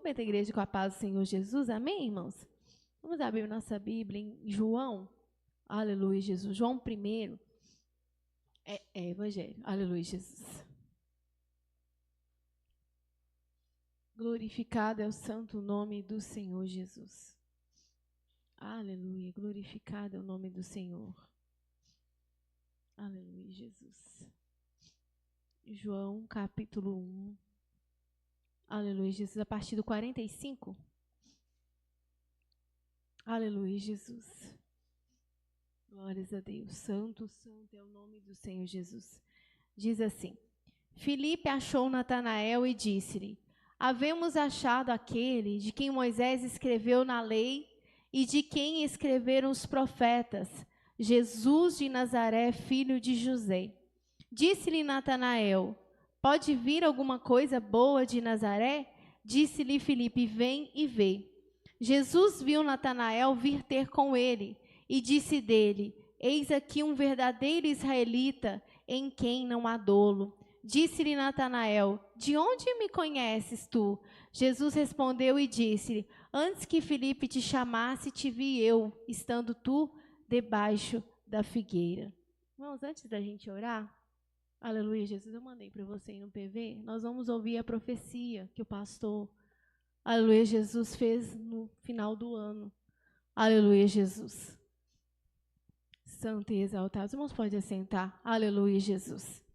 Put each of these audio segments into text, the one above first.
Cumprimenta a igreja com a paz do Senhor Jesus. Amém, irmãos? Vamos abrir nossa Bíblia em João. Aleluia, Jesus. João 1. É Evangelho. Aleluia, Jesus. Glorificado é o santo nome do Senhor Jesus. Aleluia. Glorificado é o nome do Senhor. Aleluia, Jesus. João, capítulo 1. Aleluia, Jesus. A partir do 45. Aleluia, Jesus. Glórias a Deus. Santo, santo é o nome do Senhor Jesus. Diz assim: Filipe achou Natanael e disse-lhe: Havemos achado aquele de quem Moisés escreveu na lei e de quem escreveram os profetas, Jesus de Nazaré, filho de José. Disse-lhe Natanael: Pode vir alguma coisa boa de Nazaré? Disse-lhe Filipe: Vem e vê. Jesus viu Natanael vir ter com ele e disse dele: Eis aqui um verdadeiro israelita em quem não há dolo. Disse-lhe Natanael: De onde me conheces tu? Jesus respondeu e disse-lhe: Antes que Filipe te chamasse, te vi eu, estando tu debaixo da figueira. Irmãos, antes da gente orar, aleluia, Jesus, eu mandei para você ir no PV, nós vamos ouvir a profecia que o pastor, aleluia, Jesus fez no final do ano. Aleluia, Jesus. Santo e exaltado. Os irmãos podem assentar. Aleluia, Jesus.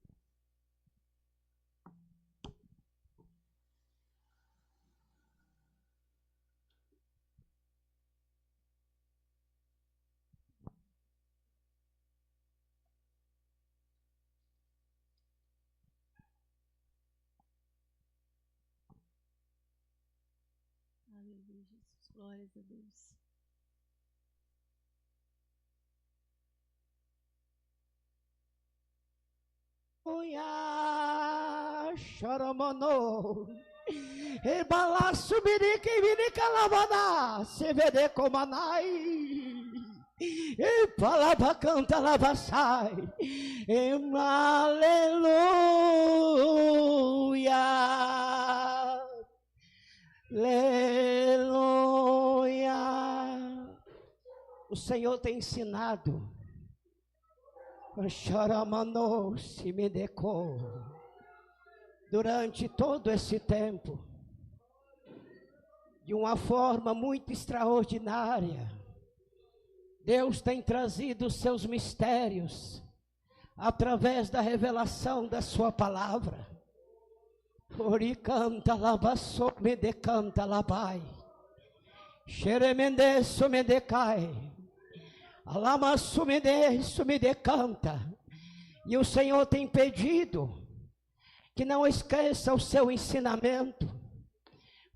Aleluia, Jesus. Glórias a Deus. Choramano, e balaço mirique mirica lavana, se vede como anai, e palaba canta lavassai, e aleluia, aleluia. O Senhor tem ensinado. Choramano se me decou durante todo esse tempo de uma forma muito extraordinária. Deus tem trazido os seus mistérios através da revelação da sua palavra. Oricanta labasso me decanta labai, xeremendeço me decai, alamaço me decanta. E o Senhor tem pedido que não esqueça o seu ensinamento.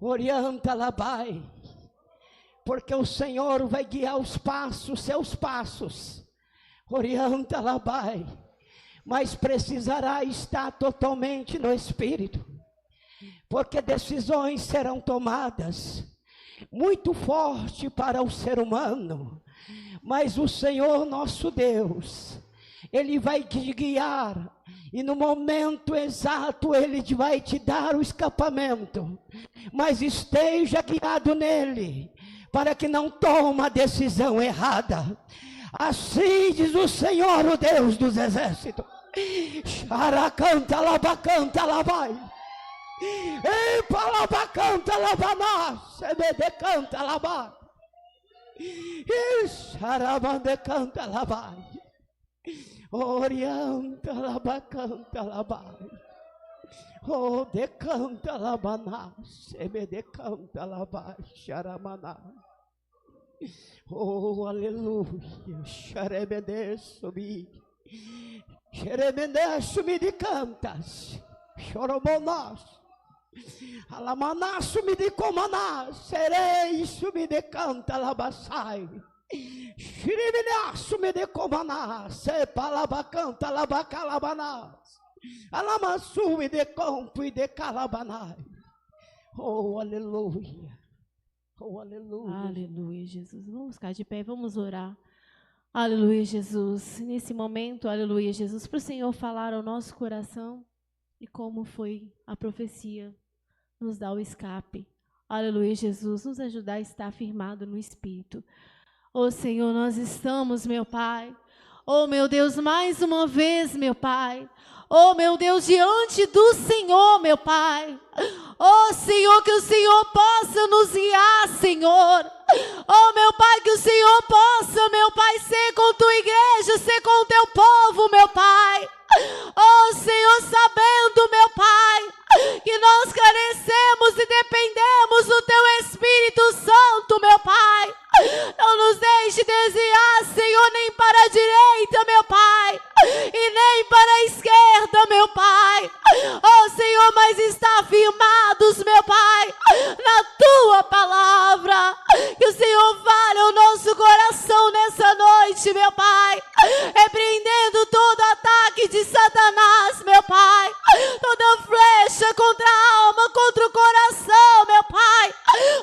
Orienta labai, porque o Senhor vai guiar os passos, seus passos. Orienta labai, mas precisará estar totalmente no Espírito, porque decisões serão tomadas muito forte para o ser humano, mas o Senhor nosso Deus, Ele vai te guiar, e no momento exato Ele vai te dar o escapamento, mas esteja guiado nele, para que não tome a decisão errada. Assim diz o Senhor, o Deus dos exércitos. Xaracanta, labacanta, labai. Ei, palabacanta, labaná, sebedecanta, labai. Xarabandecanta, labai. Orienta, labacanta, labai. Oh, decanta, labaná, sebedecanta, labai, xaramaná. Oh, aleluia, xaremedeço-me, xeremedeço-me de cantas, choromonás, alamanaço-me de comanás, serei-me de canta, labassai, xiriminaço-me de comanás, sepalabacanta, labacalabanás, alamaçu-me de compo e de calabanai. Oh, aleluia. Oh, aleluia. Aleluia, Jesus. Vamos ficar de pé, vamos orar. Aleluia, Jesus. Nesse momento, aleluia, Jesus, para o Senhor falar ao nosso coração e como foi a profecia, nos dá o escape. aleluia, Jesus, nos ajudar a estar firmado no Espírito. Ó Senhor, nós estamos, meu Pai, ó meu Deus, mais uma vez, meu Pai, ó meu Deus, diante do Senhor, meu Pai, ó Senhor, que o Senhor possa nos guiar, Senhor, ó meu Pai, que o Senhor possa, meu Pai, ser com tua igreja, ser com o teu povo, meu Pai, ó Senhor, sabendo, meu Pai, que nós carecemos e dependemos do teu Espírito Santo, meu Pai. Não nos deixe desviar, Senhor, nem para a direita, meu Pai, e nem para a esquerda, meu Pai. Ó Senhor, mas está firmados, meu Pai, na tua palavra. Que o Senhor fale ao nosso coração nessa noite, meu Pai, repreendendo todo ataque de Satanás, meu Pai, toda flecha contra a alma, contra o coração, meu Pai,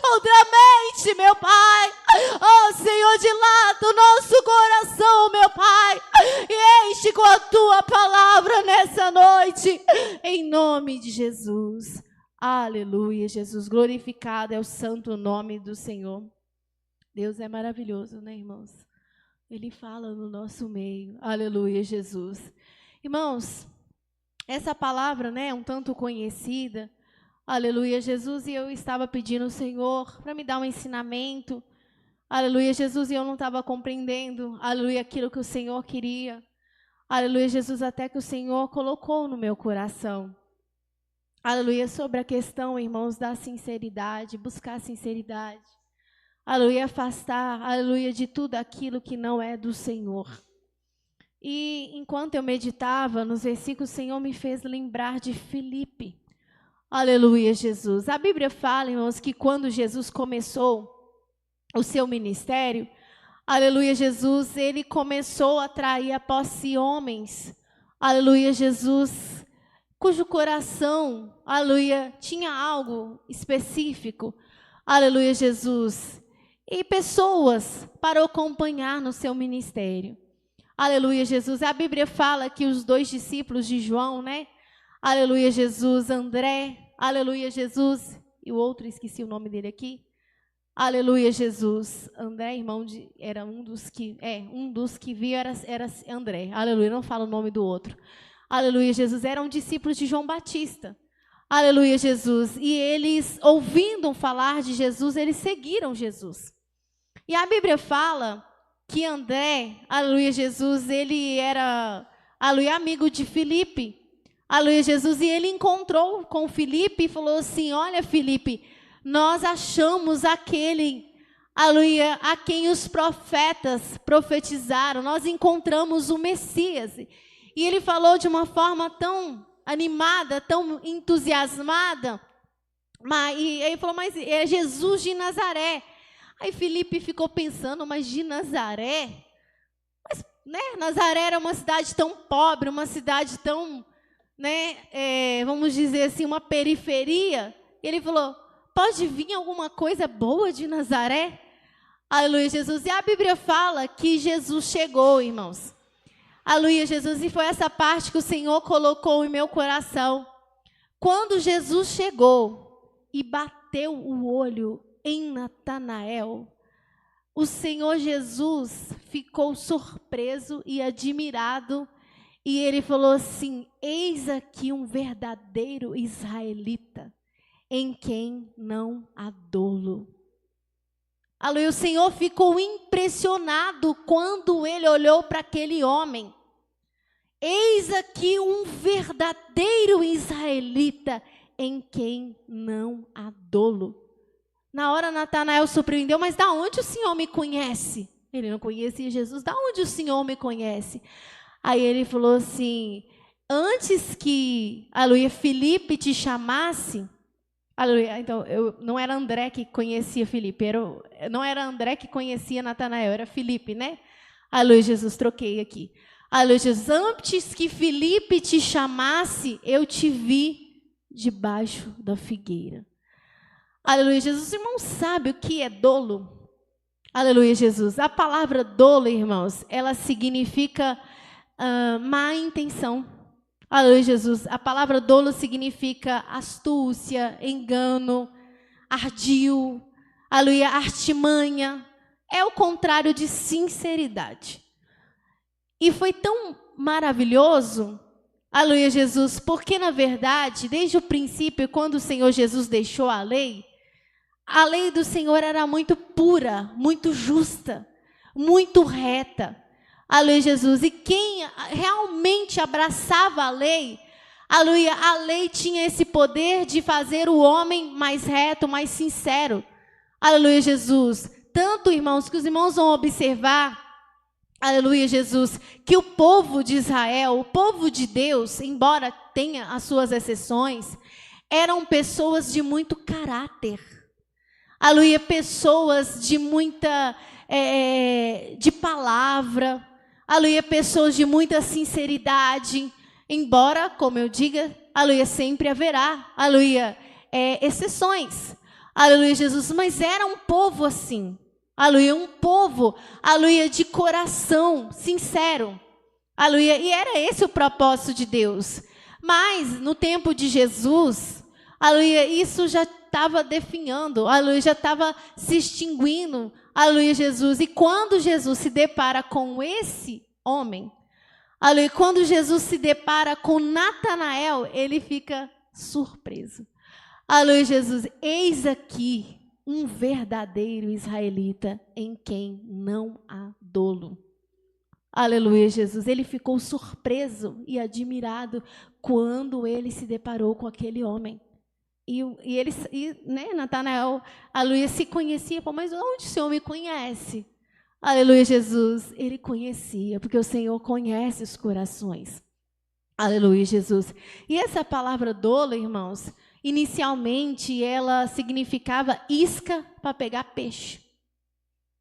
contra a mente, meu Pai. Ó Senhor, dilata o nosso coração, meu Pai, e enche com a tua palavra nessa noite, em nome de Jesus. Aleluia, Jesus, glorificado é o santo nome do Senhor. Deus é maravilhoso, né, irmãos? Ele fala no nosso meio. Aleluia, Jesus. Irmãos, essa palavra, né, é um tanto conhecida. Aleluia, Jesus, e eu estava pedindo ao Senhor para me dar um ensinamento. Aleluia, Jesus, e eu não estava compreendendo, aleluia, aquilo que o Senhor queria. Aleluia, Jesus, até que o Senhor colocou no meu coração. Aleluia, sobre a questão, irmãos, da sinceridade, buscar sinceridade. Aleluia, afastar, aleluia, de tudo aquilo que não é do Senhor. E enquanto eu meditava nos versículos, o Senhor me fez lembrar de Filipe. Aleluia, Jesus. A Bíblia fala, irmãos, que quando Jesus começou o seu ministério, aleluia, Jesus, ele começou a atrair após si homens, aleluia, Jesus, cujo coração, aleluia, tinha algo específico, aleluia, Jesus, e pessoas para acompanhar no seu ministério, aleluia, Jesus. A Bíblia fala que os 2 discípulos de João, né, aleluia, Jesus, André, aleluia, Jesus, e o outro, esqueci o nome dele aqui, aleluia, Jesus. André, irmão, era um dos que viu era André. Aleluia, não falo o nome do outro. Aleluia, Jesus. Eram discípulos de João Batista. Aleluia, Jesus. E eles, ouvindo falar de Jesus, eles seguiram Jesus. E a Bíblia fala que André, aleluia, Jesus, ele era, aleluia, amigo de Filipe. Aleluia, Jesus. E ele encontrou com Filipe e falou assim: olha, Filipe, nós achamos aquele, aleluia, a quem os profetas profetizaram. Nós encontramos o Messias. E ele falou de uma forma tão animada, tão entusiasmada. E ele falou, mas é Jesus de Nazaré. Aí Filipe ficou pensando, mas de Nazaré? Mas, né, Nazaré era uma cidade tão pobre, uma cidade tão, né, vamos dizer assim, uma periferia. E ele falou, pode vir alguma coisa boa de Nazaré? Aleluia, Jesus. E a Bíblia fala que Jesus chegou, irmãos. Aleluia, Jesus. E foi essa parte que o Senhor colocou em meu coração. Quando Jesus chegou e bateu o olho em Natanael, o Senhor Jesus ficou surpreso e admirado. E ele falou assim: eis aqui um verdadeiro israelita, em quem não há dolo. Aleluia, o Senhor ficou impressionado quando ele olhou para aquele homem. Eis aqui um verdadeiro israelita, em quem não há dolo. Na hora Natanael surpreendeu, mas da onde o Senhor me conhece? Ele não conhecia Jesus, da onde o Senhor me conhece? Aí ele falou assim: antes que, aleluia, Filipe te chamasse, aleluia, então não era André que conhecia Filipe, não era André que conhecia Natanael, era Filipe, né? Aleluia, Jesus, troquei aqui. Aleluia, Jesus, antes que Filipe te chamasse, eu te vi debaixo da figueira. Aleluia, Jesus. Os irmãos sabem o que é dolo? Aleluia, Jesus. A palavra dolo, irmãos, ela significa má intenção. Aleluia, Jesus. A palavra dolo significa astúcia, engano. ardil, aleluia, artimanha. É o contrário de sinceridade. E foi tão maravilhoso, aleluia, Jesus, porque na verdade, desde o princípio, quando o Senhor Jesus deixou a lei do Senhor era muito pura, muito justa, muito reta. Aleluia, Jesus. E quem realmente abraçava a lei, aleluia, a lei tinha esse poder de fazer o homem mais reto, mais sincero. Aleluia, Jesus. Tanto, irmãos, que os irmãos vão observar, aleluia, Jesus, que o povo de Israel, o povo de Deus, embora tenha as suas exceções, eram pessoas de muito caráter. Aleluia, pessoas de muita, de palavra, aleluia, pessoas de muita sinceridade, embora, como eu diga, aleluia, sempre haverá, aleluia, exceções, aleluia, Jesus, mas era um povo assim, aleluia, um povo, aleluia, de coração sincero, aleluia, e era esse o propósito de Deus, mas no tempo de Jesus, aleluia, isso já estava definhando, aleluia, já estava se extinguindo, aleluia, Jesus. E quando Jesus se depara com esse homem, aleluia, quando Jesus se depara com Natanael, ele fica surpreso. Aleluia, Jesus, eis aqui um verdadeiro israelita em quem não há dolo. Aleluia, Jesus. Ele ficou surpreso e admirado quando ele se deparou com aquele homem. Natanael, aleluia, se conhecia, mas onde o Senhor me conhece? Aleluia, Jesus, ele conhecia, porque o Senhor conhece os corações. Aleluia, Jesus. E essa palavra dolo, irmãos, inicialmente ela significava isca para pegar peixe.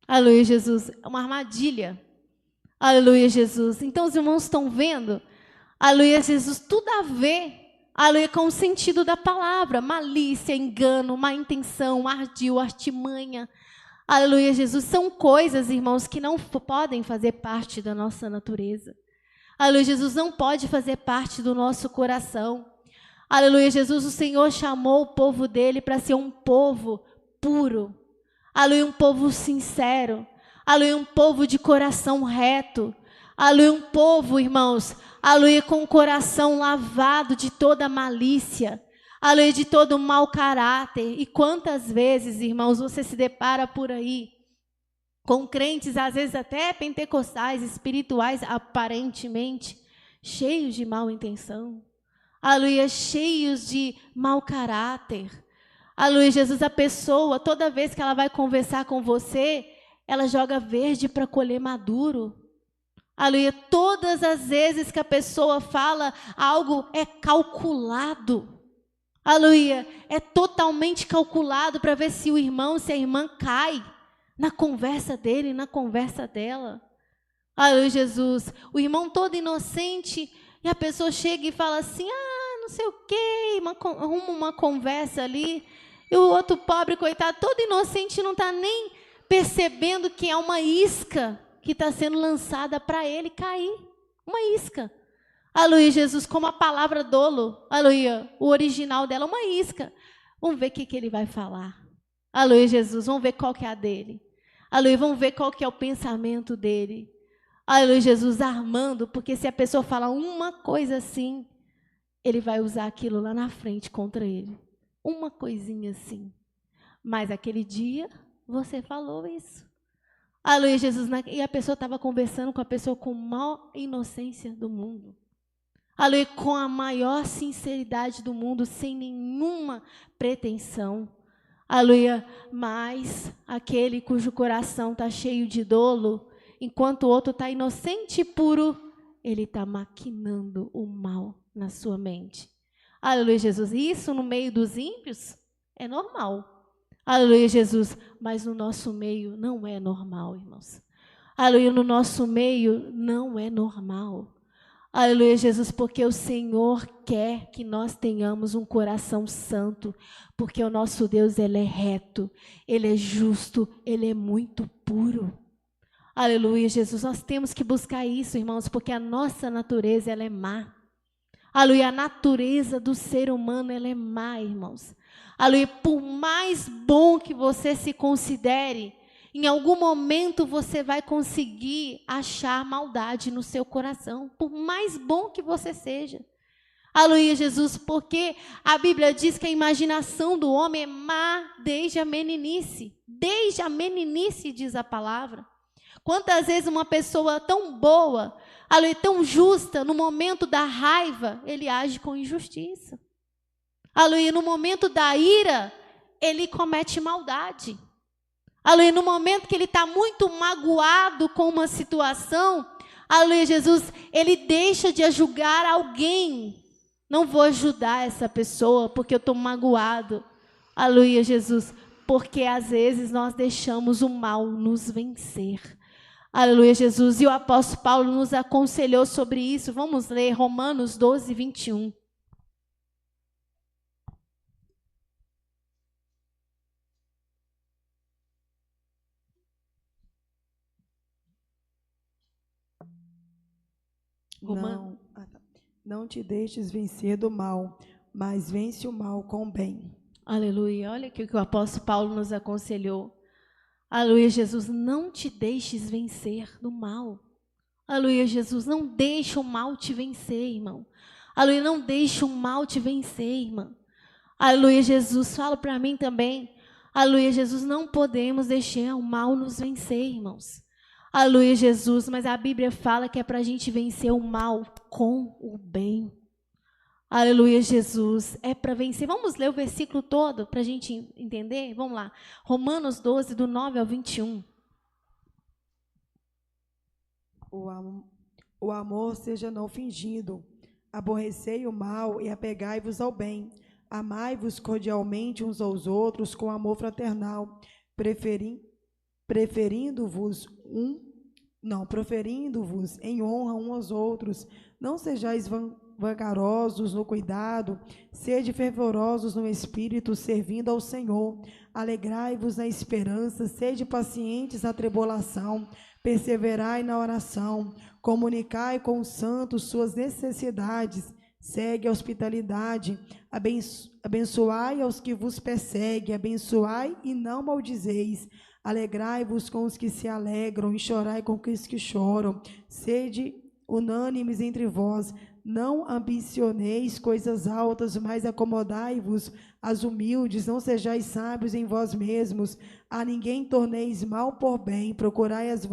Aleluia, Jesus, uma armadilha. Aleluia, Jesus. Então os irmãos estão vendo, aleluia, Jesus, tudo a ver, aleluia, com o sentido da palavra, malícia, engano, má intenção, ardil, artimanha, aleluia, Jesus, são coisas, irmãos, que não podem fazer parte da nossa natureza, aleluia, Jesus, não pode fazer parte do nosso coração, aleluia, Jesus, o Senhor chamou o povo dele para ser um povo puro, aleluia, um povo sincero, aleluia, um povo de coração reto, aleluia, um povo, irmãos, aleluia, com o coração lavado de toda malícia, aleluia, de todo mau caráter. E quantas vezes, irmãos, você se depara por aí com crentes, às vezes até pentecostais, espirituais, aparentemente, cheios de mal intenção, aleluia, cheios de mau caráter. Aleluia, Jesus, a pessoa, toda vez que ela vai conversar com você, ela joga verde para colher maduro. Aleluia, todas as vezes que a pessoa fala algo é calculado. Aleluia, é totalmente calculado para ver se o irmão, se a irmã cai na conversa dele, na conversa dela. Aleluia, Jesus, o irmão todo inocente e a pessoa chega e fala assim, não sei o quê, arruma uma conversa ali, e o outro pobre, coitado, todo inocente, não está nem percebendo que é uma isca que está sendo lançada para ele cair. Uma isca. Aleluia, Jesus, como a palavra dolo. Aleluia, o original dela, uma isca. Vamos ver o que ele vai falar. Aleluia, Jesus, vamos ver qual que é a dele. Aleluia, vamos ver qual que é o pensamento dele. Aleluia, Jesus, armando, porque se a pessoa falar uma coisa assim, ele vai usar aquilo lá na frente contra ele. Uma coisinha assim. Mas aquele dia, você falou isso. Aleluia, Jesus. E a pessoa estava conversando com a pessoa com a maior inocência do mundo. Aleluia, com a maior sinceridade do mundo, sem nenhuma pretensão. Aleluia, mas aquele cujo coração está cheio de dolo, enquanto o outro está inocente e puro, ele está maquinando o mal na sua mente. Aleluia, Jesus. Isso no meio dos ímpios é normal. Aleluia, Jesus, mas no nosso meio não é normal, irmãos. Aleluia, no nosso meio não é normal. Aleluia, Jesus, porque o Senhor quer que nós tenhamos um coração santo, porque o nosso Deus, Ele é reto, Ele é justo, Ele é muito puro. Aleluia, Jesus, nós temos que buscar isso, irmãos, porque a nossa natureza, ela é má. Aleluia, a natureza do ser humano, ela é má, irmãos. Aleluia, por mais bom que você se considere, em algum momento você vai conseguir achar maldade no seu coração, por mais bom que você seja. Aleluia, Jesus, porque a Bíblia diz que a imaginação do homem é má desde a meninice. Desde a meninice, diz a palavra. Quantas vezes uma pessoa tão boa, aleluia, tão justa, no momento da raiva, ele age com injustiça. Aleluia, no momento da ira, ele comete maldade. Aleluia, no momento que ele está muito magoado com uma situação, aleluia, Jesus, ele deixa de julgar alguém. Não vou ajudar essa pessoa porque eu estou magoado. Aleluia, Jesus, porque às vezes nós deixamos o mal nos vencer. Aleluia, Jesus, e o apóstolo Paulo nos aconselhou sobre isso. Vamos ler Romanos 12, 21. Não te deixes vencer do mal, mas vence o mal com o bem. Aleluia, olha aqui o que o apóstolo Paulo nos aconselhou. Aleluia, Jesus, não te deixes vencer do mal. Aleluia, Jesus, não deixe o mal te vencer, irmão. Aleluia, não deixe o mal te vencer, irmã. Aleluia, Jesus, fala para mim também. Aleluia, Jesus, não podemos deixar o mal nos vencer, irmãos. Aleluia, Jesus, mas a Bíblia fala que é para a gente vencer o mal com o bem. Aleluia, Jesus, é para vencer. Vamos ler o versículo todo para a gente entender? Vamos lá. Romanos 12, do 9 ao 21. O amor seja não fingido. Aborrecei o mal e apegai-vos ao bem. Amai-vos cordialmente uns aos outros com amor fraternal, proferindo-vos em honra uns aos outros. Não sejais vagarosos no cuidado, sede fervorosos no espírito, servindo ao Senhor. Alegrai-vos na esperança, sede pacientes na tribulação, perseverai na oração, comunicai com os santos suas necessidades, segue a hospitalidade, abençoai aos que vos perseguem, abençoai e não maldizeis. Alegrai-vos com os que se alegram e chorai com os que choram. Sede unânimes entre vós, não ambicioneis coisas altas, mas acomodai-vos às humildes, não sejais sábios em vós mesmos, a ninguém torneis mal por bem, procurai as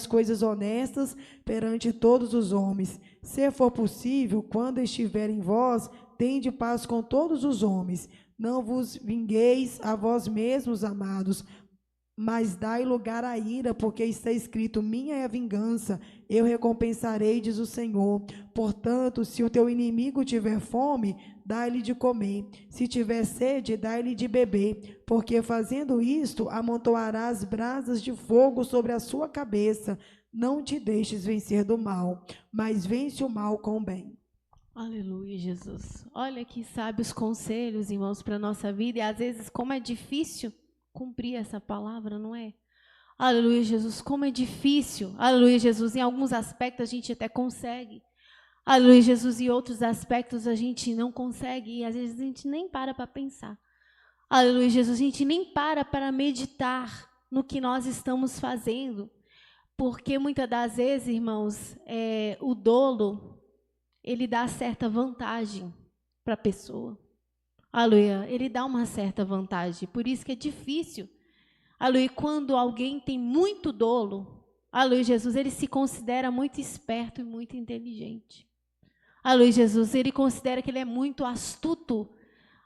coisas honestas perante todos os homens. Se for possível, quando estiver em vós, tende paz com todos os homens. Não vos vingueis a vós mesmos, amados, mas dai lugar à ira, porque está escrito: minha é a vingança, eu recompensarei, diz o Senhor. Portanto, se o teu inimigo tiver fome, dai-lhe de comer, se tiver sede, dai-lhe de beber, porque fazendo isto, amontoarás brasas de fogo sobre a sua cabeça. Não te deixes vencer do mal, mas vence o mal com o bem. Aleluia, Jesus. Olha que sábios conselhos, irmãos, para a nossa vida. E às vezes, como é difícil cumprir essa palavra, não é? Aleluia, Jesus, como é difícil. Aleluia, Jesus, em alguns aspectos a gente até consegue. Aleluia, Jesus, em outros aspectos a gente não consegue. E às vezes a gente nem para pensar. Aleluia, Jesus, a gente nem para meditar no que nós estamos fazendo. Porque muitas das vezes, irmãos, o dolo, ele dá certa vantagem para a pessoa. Aleluia, ele dá uma certa vantagem. Por isso que é difícil. Aleluia, quando alguém tem muito dolo, aleluia, Jesus, ele se considera muito esperto e muito inteligente. Aleluia, Jesus, ele considera que ele é muito astuto.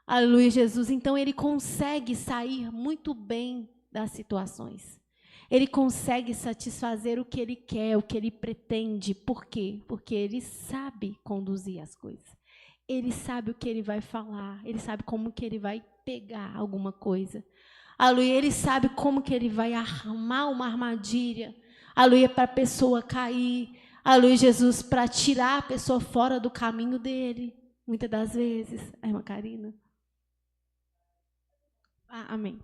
Aleluia, Jesus, então ele consegue sair muito bem das situações. Ele consegue satisfazer o que ele quer, o que ele pretende. Por quê? Porque ele sabe conduzir as coisas. Ele sabe o que ele vai falar. Ele sabe como que ele vai pegar alguma coisa. Aleluia, ele sabe como que ele vai armar uma armadilha. Aleluia, para a pessoa cair. Aleluia, Jesus, para tirar a pessoa fora do caminho dele. Muitas das vezes. A irmã Karina. Amém.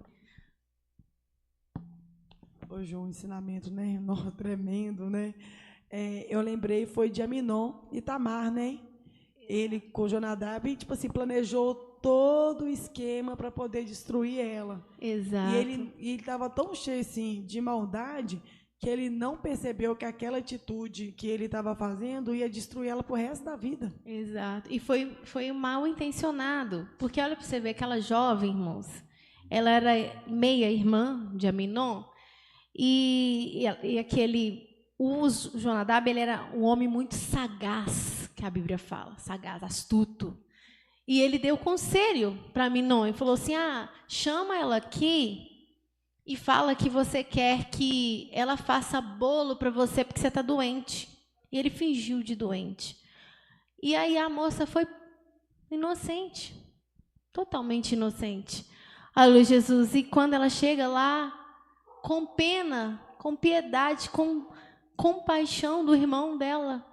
Hoje um ensinamento, né? Nossa, tremendo, né? Eu lembrei, foi de Aminon e Tamar, né? Ele com Jonadab, tipo assim, planejou todo o esquema para poder destruir ela. Exato. E ele estava tão cheio assim, de maldade que ele não percebeu que aquela atitude que ele estava fazendo ia destruir ela pro resto da vida. Exato. E foi mal intencionado. Porque olha para você ver, aquela jovem, irmãos, ela era meia-irmã de Aminon, e o Jonadab, ele era um homem muito sagaz, que a Bíblia fala, sagaz, astuto. E ele deu conselho para Aminon e falou assim: chama ela aqui e fala que você quer que ela faça bolo para você porque você está doente. E ele fingiu de doente. E aí a moça foi inocente, totalmente inocente. Aleluia, Jesus. E quando ela chega lá, com pena, com piedade, com compaixão do irmão dela,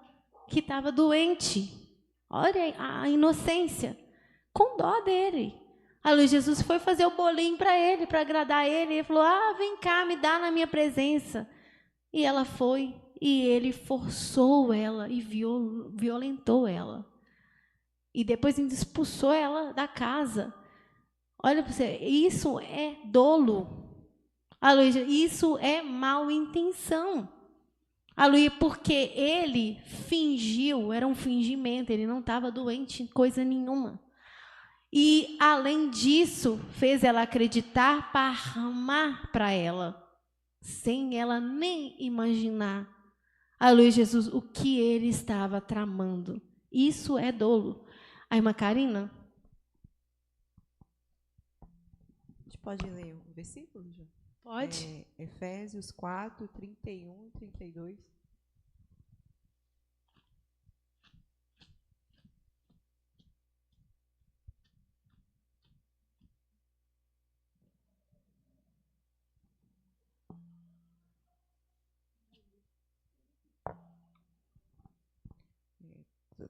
que estava doente. Olha a inocência. Com dó dele. Aleluia, Jesus foi fazer o bolinho para ele, para agradar ele. Ele falou: vem cá, me dá na minha presença. E ela foi, e ele forçou ela e violentou ela. E depois expulsou ela da casa. Olha para você, isso é dolo. Aleluia, isso é mal intenção. Aleluia, porque ele fingiu, era um fingimento, ele não estava doente em coisa nenhuma. E, além disso, fez ela acreditar para armar para ela, sem ela nem imaginar, aleluia, Jesus, o que ele estava tramando. Isso é dolo. A irmã Karina? A gente pode ler o versículo, já? Pode. Efésios 4, 31 e 32.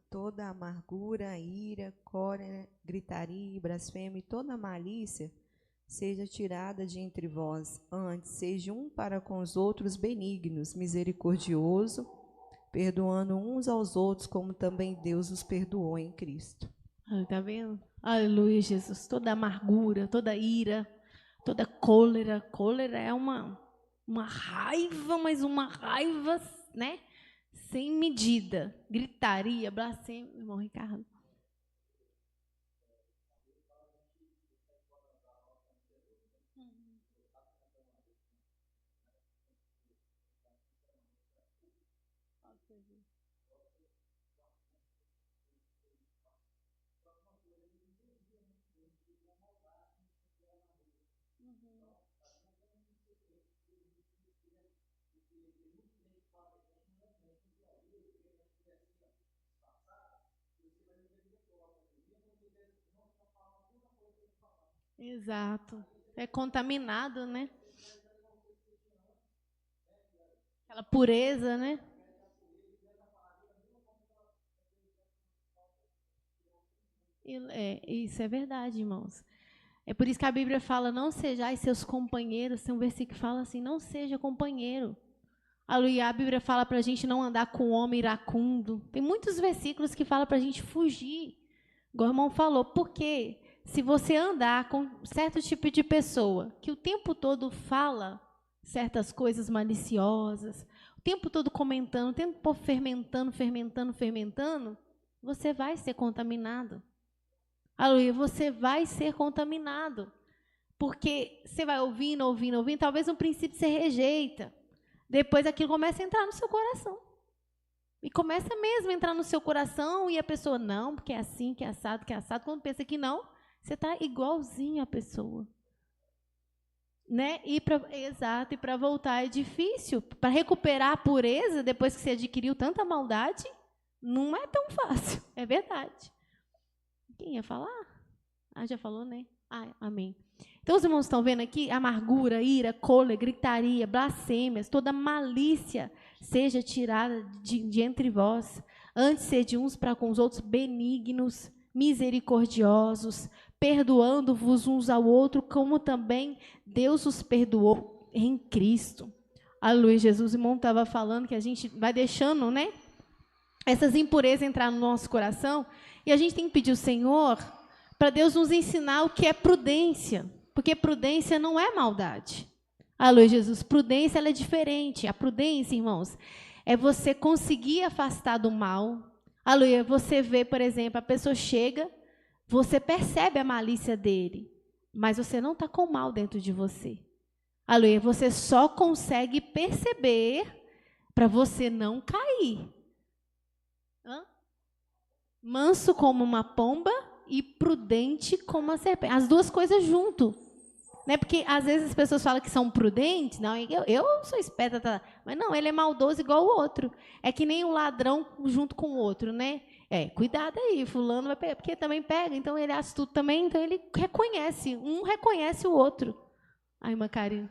Toda amargura, ira, cólera, gritaria, blasfêmia e toda malícia seja tirada de entre vós. Antes, seja um para com os outros benignos, misericordioso, perdoando uns aos outros, como também Deus os perdoou em Cristo. Está vendo? Aleluia, Jesus. Toda amargura, toda ira, toda cólera. Cólera é uma raiva, mas uma raiva, né? Sem medida. Gritaria, blasfêmia. Irmão Ricardo. Exato. É contaminado, né? Aquela pureza, né? Isso é verdade, irmãos. É por isso que a Bíblia fala: não sejais seus companheiros. Tem um versículo que fala assim: não seja companheiro. Aleluia. A Bíblia fala para a gente não andar com homem iracundo. Tem muitos versículos que falam para a gente fugir. Igual o irmão falou. Por quê? Se você andar com certo tipo de pessoa que o tempo todo fala certas coisas maliciosas, o tempo todo comentando, o tempo todo fermentando, você vai ser contaminado. Aleluia, você vai ser contaminado. Porque você vai ouvindo, talvez no princípio você rejeita. Depois aquilo começa a entrar no seu coração. E começa mesmo a entrar no seu coração e a pessoa, não, porque é assim, que é assado, que é assado. Quando pensa que não, você está igualzinho à pessoa. Né? Exato, e para voltar é difícil. Para recuperar a pureza, depois que você adquiriu tanta maldade, não é tão fácil. É verdade. Quem ia falar? Já falou, né? Amém. Então, os irmãos estão vendo aqui? Amargura, ira, cólera, gritaria, blasfêmias, toda malícia seja tirada de entre vós. Antes, sede uns para com os outros benignos, misericordiosos, perdoando-vos uns ao outro, como também Deus os perdoou em Cristo. Aleluia, Jesus. O irmão estava falando que a gente vai deixando, né, essas impurezas entrar no nosso coração, e a gente tem que pedir ao Senhor para Deus nos ensinar o que é prudência, porque prudência não é maldade. Aleluia, Jesus. Prudência, ela é diferente. A prudência, irmãos, é você conseguir afastar do mal. Aleluia, você vê, por exemplo, a pessoa chega, você percebe a malícia dele, mas você não está com mal dentro de você. Aleluia, você só consegue perceber para você não cair. Manso como uma pomba e prudente como uma serpente. As duas coisas junto. Né? Porque às vezes as pessoas falam que são prudentes. Não, eu sou esperta, tá? Mas não, ele é maldoso igual o outro. É que nem um ladrão junto com o outro, né? Cuidado aí, fulano vai pegar, porque também pega, então ele é astuto também, então ele reconhece, um reconhece o outro. Ai, irmã Karine.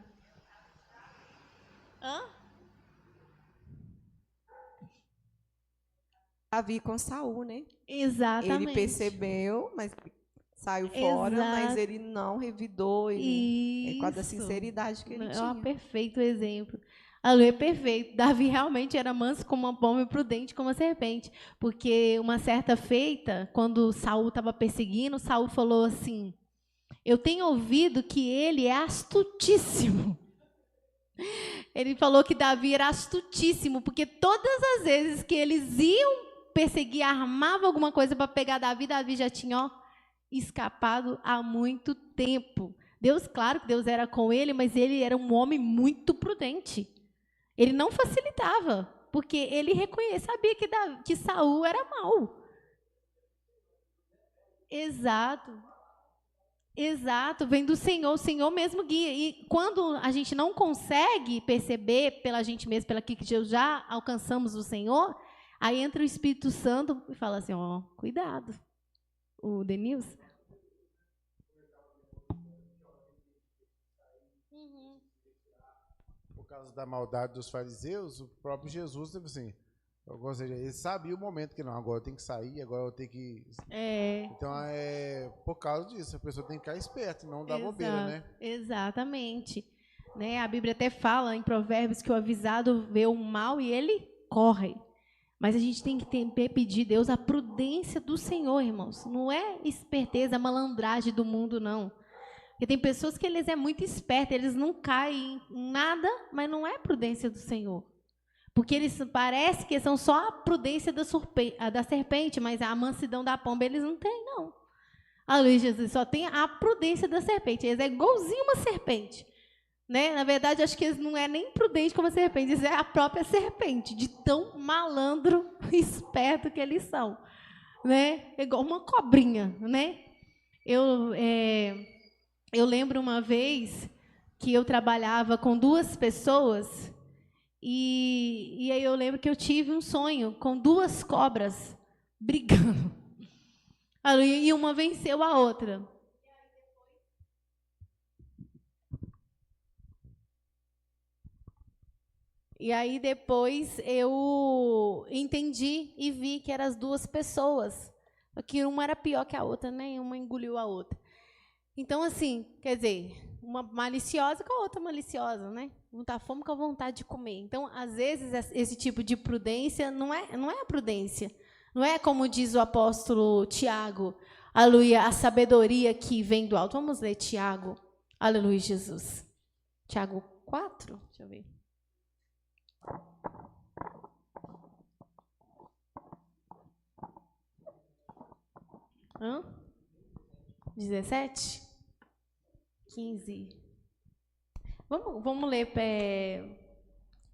Davi com Saul, né? Exatamente. Ele percebeu, mas saiu fora, mas ele não revidou, ele, com a sinceridade que ele tinha. É um perfeito exemplo. Aleluia, perfeito. Davi realmente era manso como uma pomba e prudente como uma serpente. Porque uma certa feita, quando Saul estava perseguindo, Saul falou assim: eu tenho ouvido que ele é astutíssimo. Ele falou que Davi era astutíssimo, porque todas as vezes que eles iam perseguir, armava alguma coisa para pegar Davi, Davi já tinha escapado há muito tempo. Deus, claro que Deus era com ele, mas ele era um homem muito prudente. Ele não facilitava, porque ele sabia que Saul era mau. Exato. Exato, vem do Senhor, o Senhor mesmo guia. E quando a gente não consegue perceber pela gente mesmo, pela que já alcançamos o Senhor, aí entra o Espírito Santo e fala assim, cuidado. O Denilson. Por causa da maldade dos fariseus, o próprio Jesus, tipo assim, ou seja, ele sabia o momento que não, agora eu tenho que sair, agora eu tenho que... Então, por causa disso, a pessoa tem que ficar esperta, não dar bobeira, né? Exatamente. Né? A Bíblia até fala em Provérbios que o avisado vê o mal e ele corre. Mas a gente tem que pedir a Deus a prudência do Senhor, irmãos. Não é esperteza, malandragem do mundo, não. Porque tem pessoas que eles é muito espertos, eles não caem em nada, mas não é prudência do Senhor. Porque eles parece que são só a prudência da serpente, mas a mansidão da pomba eles não têm, não. Aleluia, Jesus, só tem a prudência da serpente. Eles é igualzinho uma serpente. Né? Na verdade, acho que eles não é nem prudente como a serpente, eles é a própria serpente, de tão malandro e esperto que eles são. Né? É igual uma cobrinha. Né? Eu lembro uma vez que eu trabalhava com 2 pessoas e aí eu lembro que eu tive um sonho com 2 cobras brigando. E uma venceu a outra. E aí depois eu entendi e vi que eram as 2 pessoas. Que uma era pior que a outra, né? Uma engoliu a outra. Então, assim, quer dizer, uma maliciosa com a outra maliciosa, né? Um tá fome com a vontade de comer. Então, às vezes, esse tipo de prudência não é a prudência. Não é como diz o apóstolo Tiago, aleluia, a sabedoria que vem do alto. Vamos ler Tiago, aleluia, Jesus. Tiago 4, deixa eu ver. 17? 15. Vamos ler.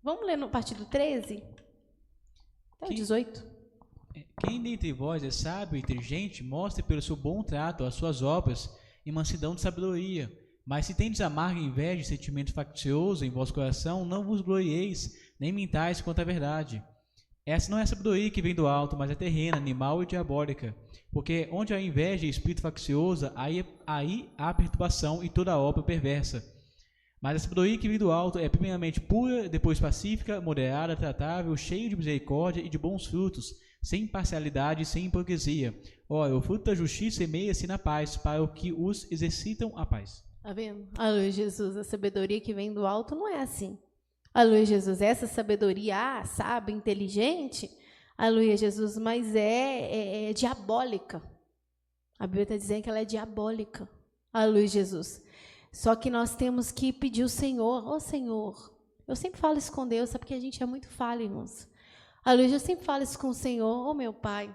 Vamos ler no partido 13? Até o 18. Quem dentre vós é sábio e inteligente, mostre pelo seu bom trato as suas obras e mansidão de sabedoria. Mas se tendes amarga inveja e sentimento faccioso em vosso coração, não vos glorieis, nem mintais contra a verdade. Essa não é a sabedoria que vem do alto, mas é terrena, animal e diabólica. Porque onde há inveja e espírito faccioso, aí há perturbação e toda obra perversa. Mas a sabedoria que vem do alto é primeiramente pura, depois pacífica, moderada, tratável, cheia de misericórdia e de bons frutos, sem parcialidade e sem hipocrisia. Ora, o fruto da justiça semeia-se na paz, para o que os exercitam a paz. Está vendo? Aleluia, Jesus, a sabedoria que vem do alto não é assim. Aleluia, Jesus, essa sabedoria, sábia, inteligente, aleluia, Jesus, mas é diabólica. A Bíblia está dizendo que ela é diabólica. Aleluia, Jesus. Só que nós temos que pedir ao Senhor, ô Senhor, eu sempre falo isso com Deus, sabe, porque a gente é muito falho, irmãos. Aleluia, eu sempre falo isso com o Senhor, ô meu Pai,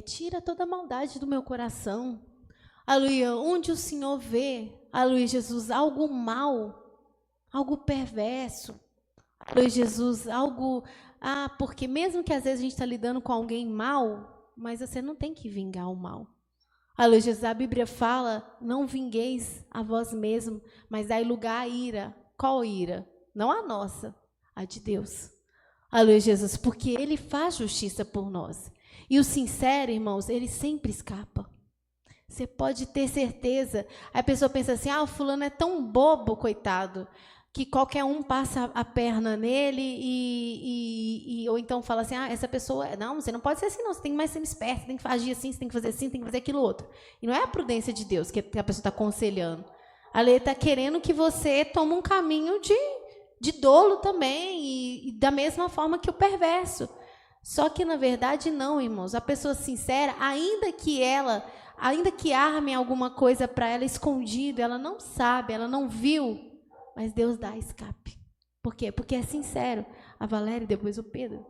tira toda a maldade do meu coração. Aleluia, onde o Senhor vê, aleluia, Jesus, algo mal, algo perverso, aleluia, Jesus, algo, porque mesmo que às vezes a gente está lidando com alguém mal, mas você não tem que vingar o mal. Aleluia, Jesus, a Bíblia fala, não vingueis a vós mesmo, mas dai lugar à ira. Qual ira? Não a nossa, a de Deus. Aleluia, Jesus, porque Ele faz justiça por nós. E o sincero, irmãos, ele sempre escapa. Você pode ter certeza. Aí a pessoa pensa assim, o fulano é tão bobo, coitado, que qualquer um passa a perna nele ou então fala assim, essa pessoa... Não, você não pode ser assim, não. Você tem que mais ser esperto, você tem que agir assim, você tem que fazer assim, tem que fazer aquilo outro. E não é a prudência de Deus que a pessoa está aconselhando. A lei está querendo que você tome um caminho de dolo também, e da mesma forma que o perverso. Só que, na verdade, não, irmãos. A pessoa sincera, ainda que arme alguma coisa para ela escondido, ela não sabe, ela não viu, mas Deus dá escape. Por quê? Porque é sincero. A Valéria e depois o Pedro.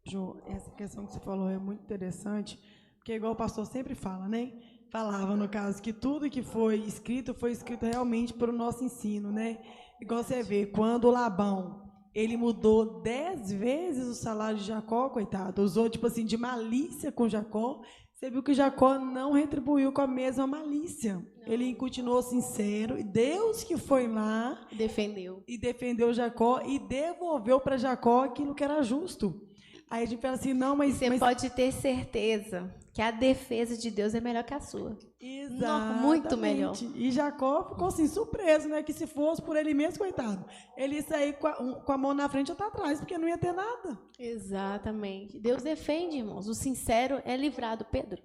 Jo, essa questão que você falou é muito interessante, porque igual o pastor sempre fala, né? Falava, no caso, que tudo que foi escrito realmente para o nosso ensino, né? Igual você vê, quando o Labão, ele mudou 10 vezes o salário de Jacó, coitado, usou, tipo assim, de malícia com Jacó, você viu que Jacó não retribuiu com a mesma malícia. Não. Ele continuou sincero, e Deus que foi lá... defendeu Jacó e devolveu para Jacó aquilo que era justo. Aí a gente fala assim, não, mas... Você pode ter certeza que a defesa de Deus é melhor que a sua. Exatamente. Muito melhor. E Jacó ficou assim, surpreso, né? Que se fosse por ele mesmo, coitado, ele ia sair com a mão na frente ou atrás, porque não ia ter nada. Exatamente. Deus defende, irmãos. O sincero é livrado. Pedro?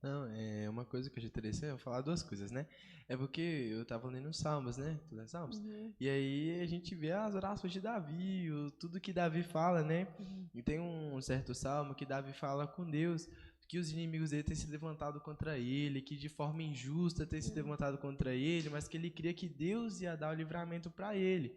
Não, é uma coisa que eu achei interessante, eu vou falar duas coisas, né? É porque eu estava lendo os Salmos, né? Tu lê Salmos? Uhum. E aí a gente vê as orações de Davi, tudo que Davi fala, né? Uhum. E tem um certo salmo que Davi fala com Deus, que os inimigos dele têm se levantado contra ele, que de forma injusta têm se levantado contra ele, mas que ele cria que Deus ia dar o livramento para ele.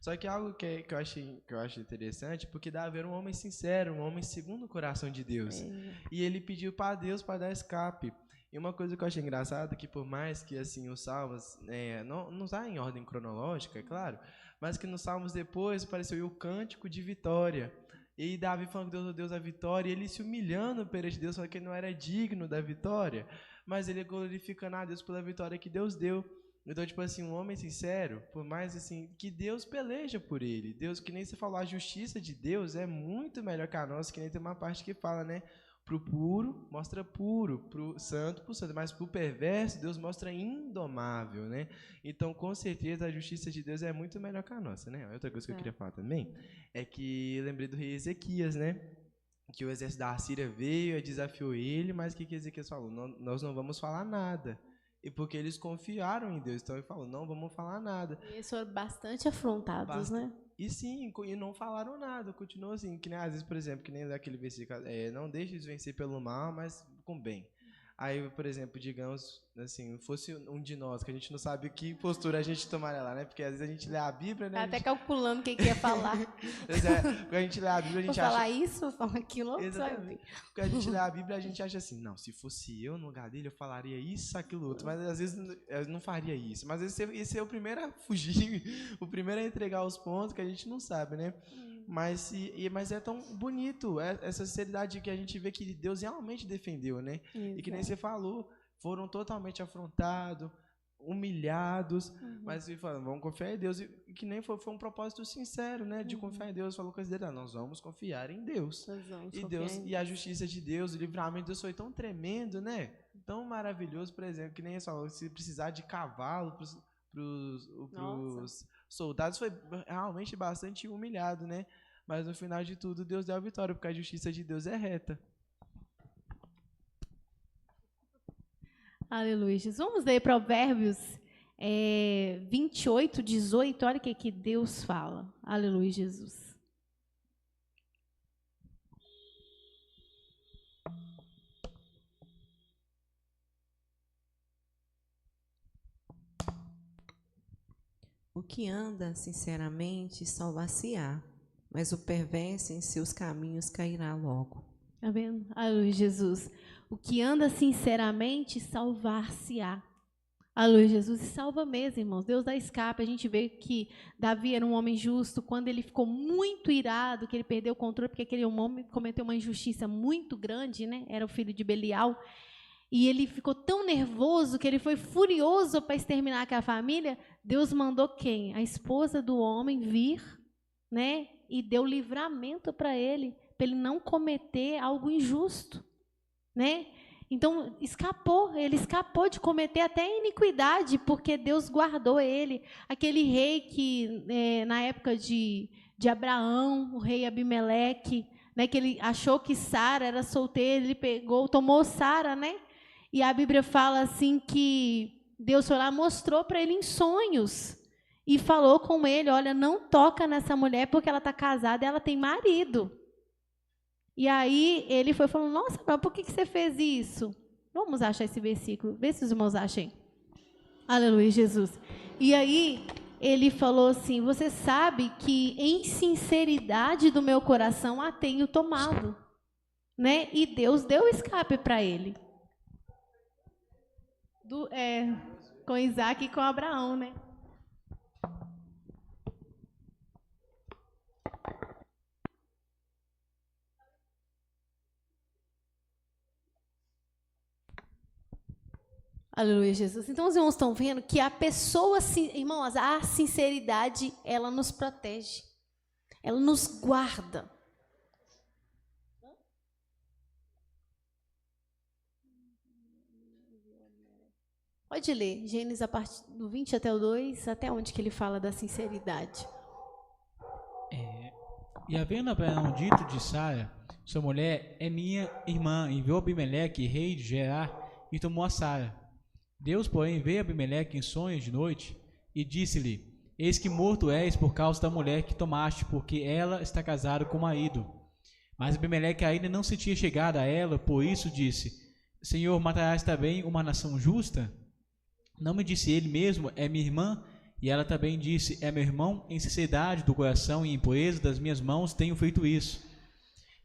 Só que algo que eu acho interessante, porque Davi era um homem sincero, um homem segundo o coração de Deus. E ele pediu para Deus para dar escape. E uma coisa que eu achei engraçada, que por mais que assim os Salmos, não está em ordem cronológica, é claro, mas que nos Salmos depois apareceu o cântico de vitória. E Davi falando que Deus deu a vitória, e ele se humilhando perante Deus, falando que ele não era digno da vitória, mas ele glorificando a Deus pela vitória que Deus deu. Então, tipo assim, um homem sincero, por mais assim, que Deus peleja por ele. Deus, que nem você falou, a justiça de Deus é muito melhor que a nossa, que nem tem uma parte que fala, né? Pro puro, mostra puro, pro santo, mas pro perverso, Deus mostra indomável, né? Então, com certeza, a justiça de Deus é muito melhor que a nossa, né? Outra coisa que eu queria falar também é que eu lembrei do rei Ezequias, né? Que o exército da Assíria veio e desafiou ele, mas o que Ezequias falou? Nós não vamos falar nada. E porque eles confiaram em Deus, então ele falou, não vamos falar nada. E eles foram bastante afrontados, né? E sim, e não falaram nada, continuou assim, que nem às vezes, por exemplo, que nem daquele versículo, não deixe de vencer pelo mal, mas com bem. Aí, por exemplo, digamos, assim, fosse um de nós, que a gente não sabe que postura a gente tomaria lá, né? Porque às vezes a gente lê a Bíblia, né? Tá até calculando o que ia falar. Quando a gente lê a Bíblia, a gente vou falar isso, vou falar aquilo. Exatamente. Quando a gente lê a Bíblia, a gente acha assim, não, se fosse eu no lugar dele, eu falaria isso, aquilo, outro. Mas às vezes eu não faria isso. Mas esse é o primeiro a fugir, o primeiro a entregar os pontos que a gente não sabe, né? Mas é tão bonito essa sinceridade que a gente vê que Deus realmente defendeu, né? Exato. E que nem você falou, foram totalmente afrontados, humilhados, mas falando, vamos confiar em Deus. E que nem foi um propósito sincero, né? De confiar em Deus. Falou com eles, nós vamos confiar em Deus. E a justiça de Deus, o livramento de Deus foi tão tremendo, né? Tão maravilhoso, por exemplo, que nem eles falaram, se precisar de cavalo pros soldados, foi realmente bastante humilhado, né? Mas no final de tudo, Deus deu a vitória, porque a justiça de Deus é reta. Aleluia. Vamos ler Provérbios 28, 18. Olha o que Deus fala. Aleluia, Jesus. O que anda sinceramente salvar-se-á, mas o perverso em seus caminhos cairá logo. Está vendo? Aleluia, Jesus. O que anda sinceramente salvar-se-á. Aleluia, Jesus. E salva mesmo, irmãos. Deus dá escape. A gente vê que Davi era um homem justo. Quando ele ficou muito irado, que ele perdeu o controle, porque aquele homem cometeu uma injustiça muito grande, né? Era o filho de Belial. E ele ficou tão nervoso que ele foi furioso para exterminar aquela família. Deus mandou quem? A esposa do homem vir, né? E deu livramento para ele não cometer algo injusto, né? Então, ele escapou de cometer até iniquidade, porque Deus guardou ele. Aquele rei que, na época de Abraão, o rei Abimeleque, né, que ele achou que Sara era solteira, ele tomou Sara, né? E a Bíblia fala assim que Deus foi lá, mostrou para ele em sonhos e falou com ele, olha, não toca nessa mulher porque ela está casada e ela tem marido. E aí ele foi falando, nossa, mas por que você fez isso? Vamos achar esse versículo, vê se os irmãos achem. Aleluia, Jesus. E aí ele falou assim, você sabe que em sinceridade do meu coração a tenho tomado, né? E Deus deu escape para ele. Com Isaac e com Abraão, né? Aleluia, Jesus. Então, os irmãos estão vendo que a pessoa, irmãos, a sinceridade, ela nos protege. Ela nos guarda. Pode ler, Gênesis a partir do 20 até o 2, até onde que ele fala da sinceridade. E havendo Abraão dito de Sara, sua mulher é minha irmã, enviou Abimeleque, rei de Gerar, e tomou a Sara. Deus, porém, veio a Abimeleque em sonhos de noite, e disse-lhe, eis que morto és por causa da mulher que tomaste, porque ela está casada com o marido. Mas Abimeleque ainda não se tinha chegado a ela, por isso disse, Senhor, matarás também uma nação justa? Não me disse ele mesmo, é minha irmã? E ela também disse, é meu irmão, em sinceridade do coração e em pureza das minhas mãos tenho feito isso.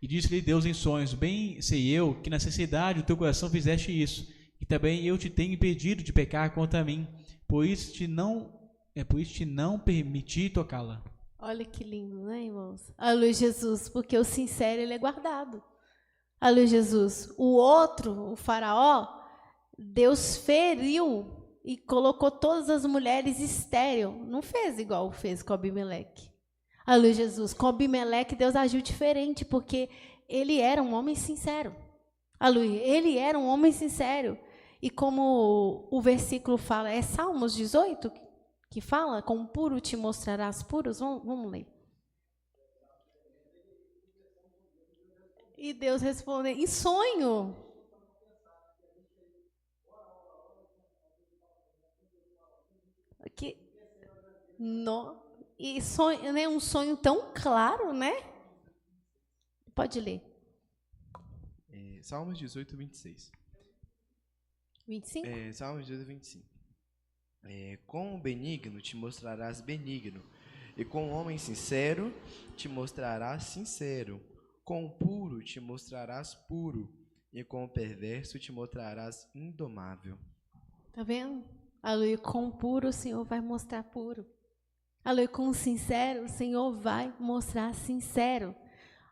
E disse-lhe Deus em sonhos, bem sei eu que na sinceridade do teu coração fizeste isso, e também eu te tenho impedido de pecar contra mim, por isso te não permiti tocá-la. Olha que lindo, né, irmãos? Aleluia, Jesus, porque o sincero ele é guardado. Aleluia, Jesus. O outro, o faraó, Deus feriu e colocou todas as mulheres estéril. Não fez igual fez com Abimeleque. Aleluia, Jesus. Com Abimeleque, Deus agiu diferente, porque ele era um homem sincero. Aleluia. Ele era um homem sincero. E como o versículo fala, é Salmos 18 que fala, com puro te mostrarás puros. Vamos ler. E Deus responde, em sonho. E sonho, né, um sonho tão claro, né? Pode ler. Salmos 18, 26. 25? Salmos 18, 25. Com o benigno te mostrarás benigno, e com o homem sincero te mostrarás sincero. Com o puro te mostrarás puro, e com o perverso te mostrarás indomável. Tá vendo? Aleluia, com o puro o Senhor vai mostrar puro. Aleluia, com o sincero o Senhor vai mostrar sincero.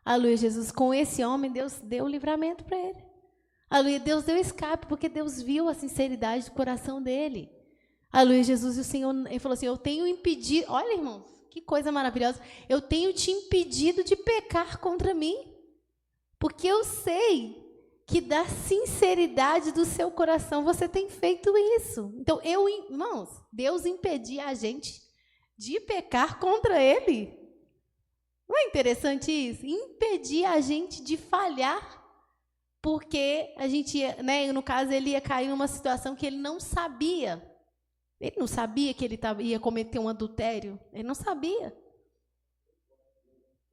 Aleluia, Jesus, com esse homem Deus deu livramento para ele. Aleluia, Deus deu escape, porque Deus viu a sinceridade do coração dele. Aleluia, Jesus, e o Senhor, ele falou assim, eu tenho impedido, olha irmãos, que coisa maravilhosa, eu tenho te impedido de pecar contra mim, porque eu sei que da sinceridade do seu coração você tem feito isso. Então, irmãos, Deus impedia a gente de pecar contra ele. Não é interessante isso? Impedir a gente de falhar, porque a gente, né, no caso, ele ia cair numa situação que ele não sabia. Ele não sabia que ele ia cometer um adultério. Ele não sabia.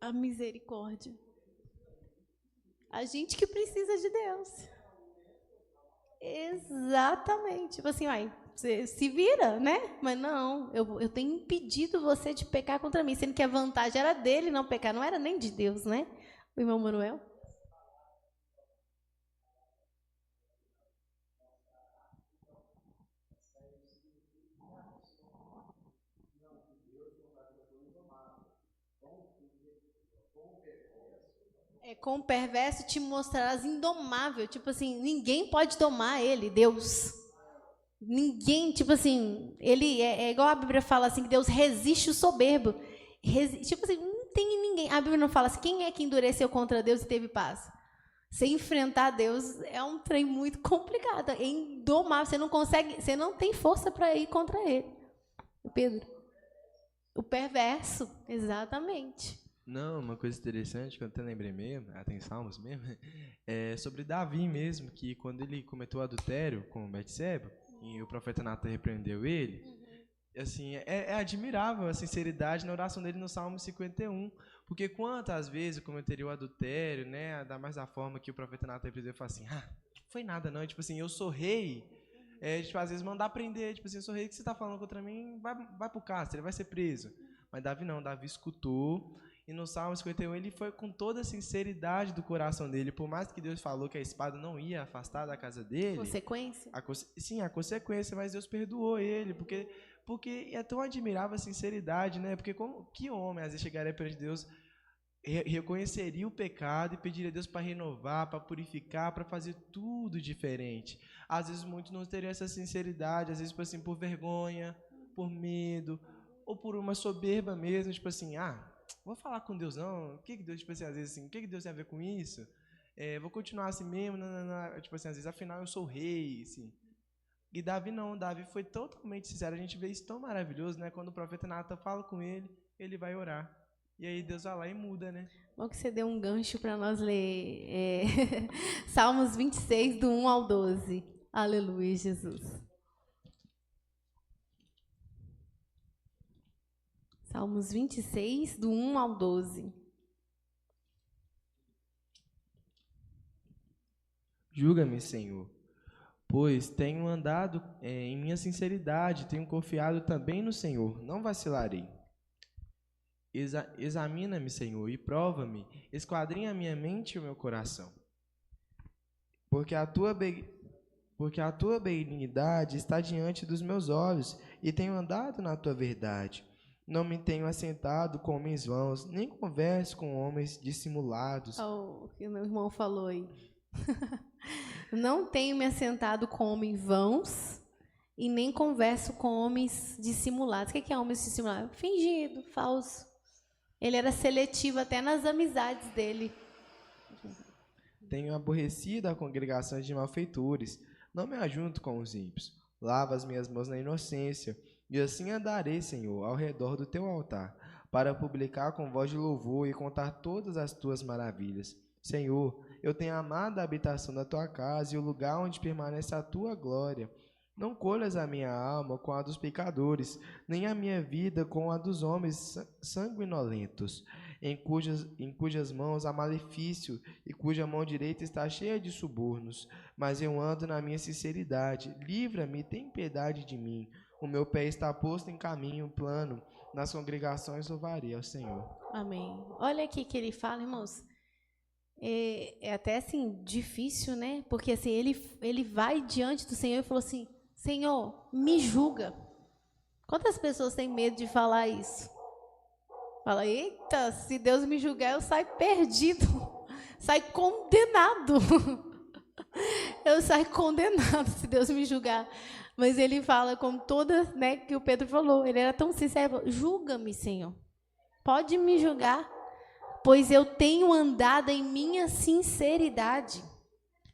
A misericórdia. A gente que precisa de Deus. Exatamente. Tipo assim, você se vira, né? Mas não, eu tenho impedido você de pecar contra mim, sendo que a vantagem era dele não pecar, não era nem de Deus, né? O irmão Manuel. Com o perverso te mostrarás indomável. Tipo assim, ninguém pode domar ele, Deus. Ninguém, tipo assim, ele é igual a Bíblia fala assim, que Deus resiste o soberbo. Tipo assim, não tem ninguém. A Bíblia não fala assim, quem é que endureceu contra Deus e teve paz? Você enfrentar Deus é um trem muito complicado. É indomável, você não consegue, você não tem força para ir contra ele. Pedro. O perverso, exatamente. Não, uma coisa interessante que eu até lembrei mesmo, até em Salmos mesmo, é sobre Davi mesmo, que quando ele cometeu adultério com Betseba, e o profeta Natan repreendeu ele, assim, é admirável a sinceridade na oração dele no Salmo 51, porque quantas vezes cometeria o adultério, né, ainda mais da forma que o profeta Natan repreendeu, fala assim, foi nada não, tipo assim, eu sou rei, tipo, às vezes mandar prender, tipo assim, eu sou rei, o que você está falando contra mim, vai pro cárcere, ele vai ser preso. Mas Davi não, Davi escutou. E no Salmo 51 ele foi com toda a sinceridade do coração dele, por mais que Deus falou que a espada não ia afastar da casa dele. Consequência? Sim, a consequência, mas Deus perdoou ele, porque é tão admirável a sinceridade, né? Porque que homem às vezes chegaria perante Deus, reconheceria o pecado e pediria a Deus para renovar, para purificar, para fazer tudo diferente. Às vezes muitos não teriam essa sinceridade, às vezes tipo assim, por vergonha, por medo, ou por uma soberba mesmo, tipo assim, vou falar com Deus não, o que Deus, tipo assim, às vezes assim, o que Deus tem a ver com isso? Vou continuar assim mesmo, não, tipo assim, às vezes, afinal eu sou rei, assim. E Davi não, Davi foi totalmente sincero, a gente vê isso tão maravilhoso, né, quando o profeta Natan fala com ele, ele vai orar, e aí Deus vai lá e muda, né. Bom que você deu um gancho para nós ler Salmos 26, do 1 ao 12, aleluia, Jesus. Salmos 26, do 1 ao 12. Julga-me, Senhor, pois tenho andado em minha sinceridade, tenho confiado também no Senhor, não vacilarei. Examina-me, Senhor, e prova-me, esquadrinha a minha mente e o meu coração. Porque a tua benignidade está diante dos meus olhos, e tenho andado na tua verdade. Não me tenho assentado com homens vãos, nem converso com homens dissimulados. O que meu irmão falou aí. Não tenho me assentado com homens vãos e nem converso com homens dissimulados. O que é homens dissimulados? Fingido, falso. Ele era seletivo até nas amizades dele. Tenho aborrecido a congregação de malfeitores. Não me ajunto com os ímpios. Lava as minhas mãos na inocência. E assim andarei, Senhor, ao redor do teu altar, para publicar com voz de louvor e contar todas as tuas maravilhas. Senhor, eu tenho amado a habitação da tua casa e o lugar onde permanece a tua glória. Não colhas a minha alma com a dos pecadores, nem a minha vida com a dos homens sanguinolentos, em cujas mãos há malefício e cuja mão direita está cheia de subornos. Mas eu ando na minha sinceridade. Livra-me, tem piedade de mim. O meu pé está posto em caminho plano. Nas congregações louvarei ao Senhor. Amém. Olha aqui que ele fala, irmãos. É até assim difícil, né? Porque assim ele vai diante do Senhor e falou assim: Senhor, me julga. Quantas pessoas têm medo de falar isso? Fala, eita, se Deus me julgar, eu saio perdido, saio condenado. Eu saio condenado se Deus me julgar. Mas ele fala com toda, né, que o Pedro falou, ele era tão sincero, julga-me, Senhor. Pode me julgar, pois eu tenho andado em minha sinceridade.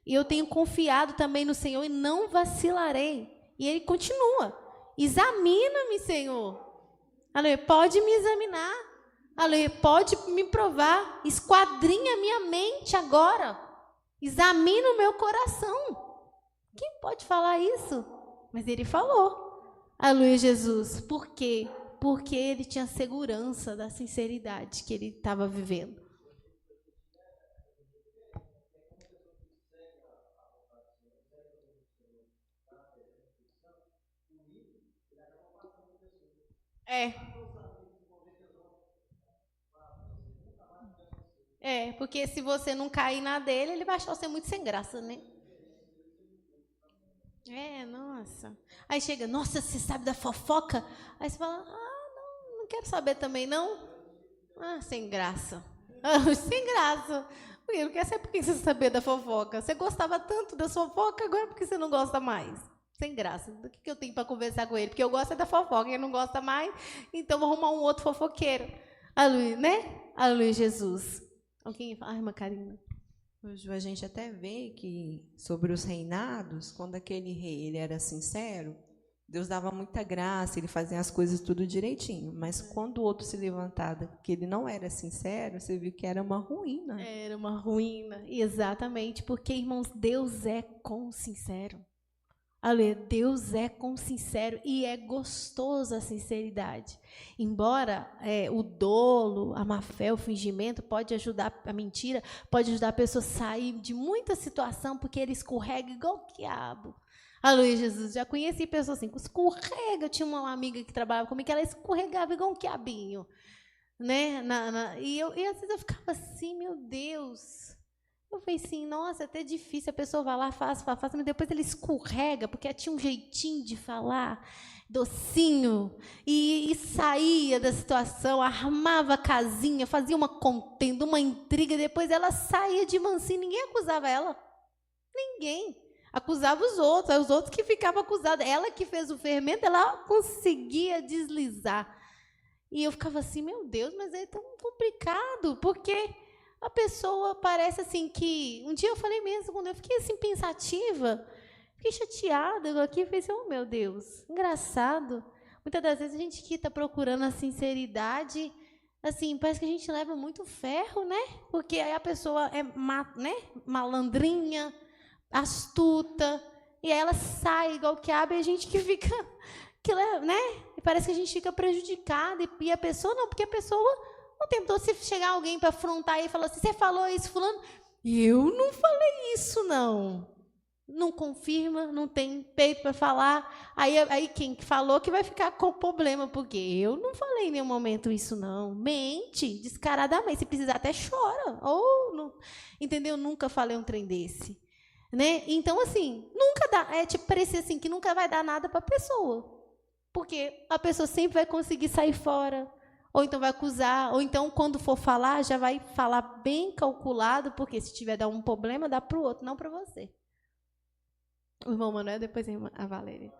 E eu tenho confiado também no Senhor e não vacilarei. E ele continua, examina-me, Senhor. Aleluia, pode me examinar. Aleluia, pode me provar. Esquadrinha a minha mente agora. Examina o meu coração. Quem pode falar isso? Mas ele falou. Aleluia, Jesus. Por quê? Porque ele tinha segurança da sinceridade que ele estava vivendo. É. É, porque se você não cair na dele, ele vai achar você muito sem graça, né? É, nossa. Aí chega, nossa, você sabe da fofoca? Aí você fala, não quero saber também, não. Ah, sem graça. Ah, sem graça. Eu não quero saber por que você sabia da fofoca. Você gostava tanto da fofoca, agora por que você não gosta mais? Sem graça. Do que eu tenho para conversar com ele? Porque eu gosto é da fofoca, ele não gosta mais, então vou arrumar um outro fofoqueiro. Aleluia, né? Aleluia, Jesus. Alguém fala, irmã Karina. Hoje a gente até vê que sobre os reinados, quando aquele rei ele era sincero, Deus dava muita graça, ele fazia as coisas tudo direitinho. Mas quando o outro se levantava, que ele não era sincero, você viu que era uma ruína. Era uma ruína, exatamente, porque, irmãos, Deus é com sincero. Aleluia, Deus é com sincero e é gostoso a sinceridade. Embora o dolo, a má-fé, o fingimento pode ajudar, a mentira pode ajudar a pessoa a sair de muita situação, porque ele escorrega igual o quiabo. Aleluia, Jesus. Já conheci pessoas assim, escorrega. Eu tinha uma amiga que trabalhava comigo, que ela escorregava igual um quiabinho. Né? E às vezes eu ficava assim, meu Deus. Eu falei assim, nossa, é até difícil, a pessoa vai lá, faz, mas depois ele escorrega, porque tinha um jeitinho de falar, docinho, e saía da situação, armava a casinha, fazia uma contenda, uma intriga, depois ela saía de mansinho, ninguém acusava ela. Ninguém. Acusava os outros que ficavam acusados. Ela que fez o fermento, ela conseguia deslizar. E eu ficava assim, meu Deus, mas é tão complicado, porque a pessoa parece assim que... Um dia eu falei mesmo, quando eu fiquei assim pensativa, fiquei chateada aqui, eu falei assim, oh meu Deus, engraçado. Muitas das vezes a gente que está procurando a sinceridade, assim, parece que a gente leva muito ferro, né? Porque aí a pessoa é malandrinha, astuta, e aí ela sai igual o quiabo e a gente que fica... né? E parece que a gente fica prejudicada, e a pessoa não, porque a pessoa... O tempo todo, se chegar alguém para afrontar e falar assim, você falou isso, fulano? Eu não falei isso, não. Não confirma, não tem peito para falar. Aí quem falou que vai ficar com problema, porque eu não falei em nenhum momento isso, não. Mente, descaradamente. Se precisar, até chora. Ou, não, entendeu? Nunca falei um trem desse. Né? Então, assim, nunca dá. Parece assim, que nunca vai dar nada para a pessoa. Porque a pessoa sempre vai conseguir sair fora. Ou então vai acusar, ou então, quando for falar, já vai falar bem calculado, porque se tiver dar um problema, dá para o outro, não para você. O irmão Manuel, depois a Valéria.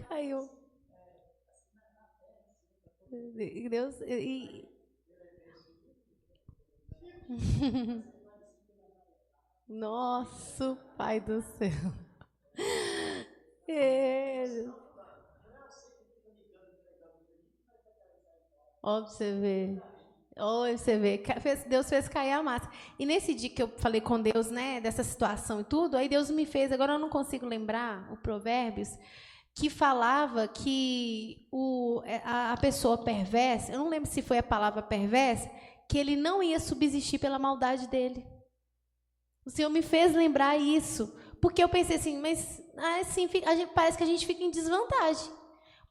Caiu. Deus... Nosso Pai do céu. Ó, você vê. Ó, você vê. Deus fez cair a massa. E nesse dia que eu falei com Deus, né, dessa situação e tudo, aí Deus me fez, agora eu não consigo lembrar, o Provérbios, que falava que a pessoa perversa, eu não lembro se foi a palavra perversa, que ele não ia subsistir pela maldade dele. O Senhor me fez lembrar isso, porque eu pensei assim, mas assim, parece que a gente fica em desvantagem.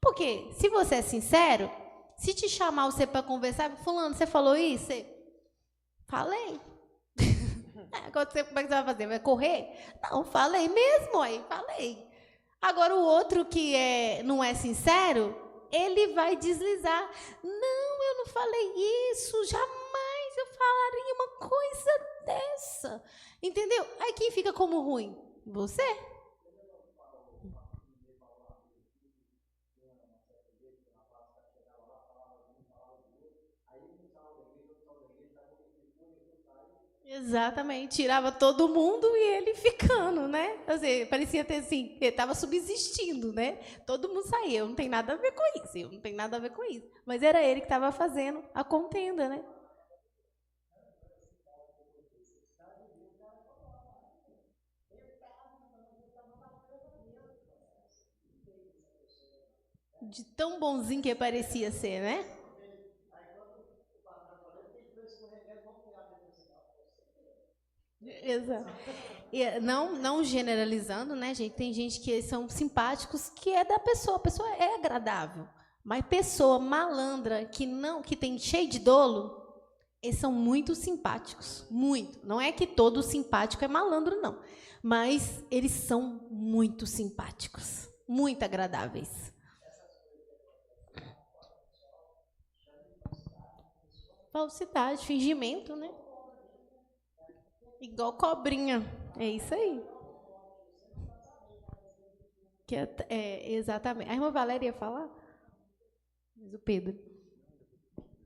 Porque, se você é sincero, se te chamar você para conversar, fulano, você falou isso? Falei. Como é que você vai fazer? Vai correr? Não, falei mesmo, aí, falei. Agora, o outro que não é sincero, ele vai deslizar. Não, eu não falei isso, jamais eu falaria uma coisa dessa. Entendeu? Aí quem fica como ruim? Você. Exatamente, tirava todo mundo e ele ficando, né? Assim, parecia ter assim, ele estava subsistindo, né? Todo mundo saía, eu não tenho nada a ver com isso, eu não tenho nada a ver com isso. Mas era ele que estava fazendo a contenda, né? De tão bonzinho que parecia ser, né? Exato. E não generalizando, né, gente? Tem gente que são simpáticos, que é da pessoa. A pessoa é agradável. Mas pessoa malandra, que tem cheio de dolo, eles são muito simpáticos. Muito. Não é que todo simpático é malandro, não. Mas eles são muito simpáticos. Muito agradáveis. Falsidade, fingimento, né? Igual cobrinha. É isso aí. Exatamente. A irmã Valéria ia falar? Mas o Pedro.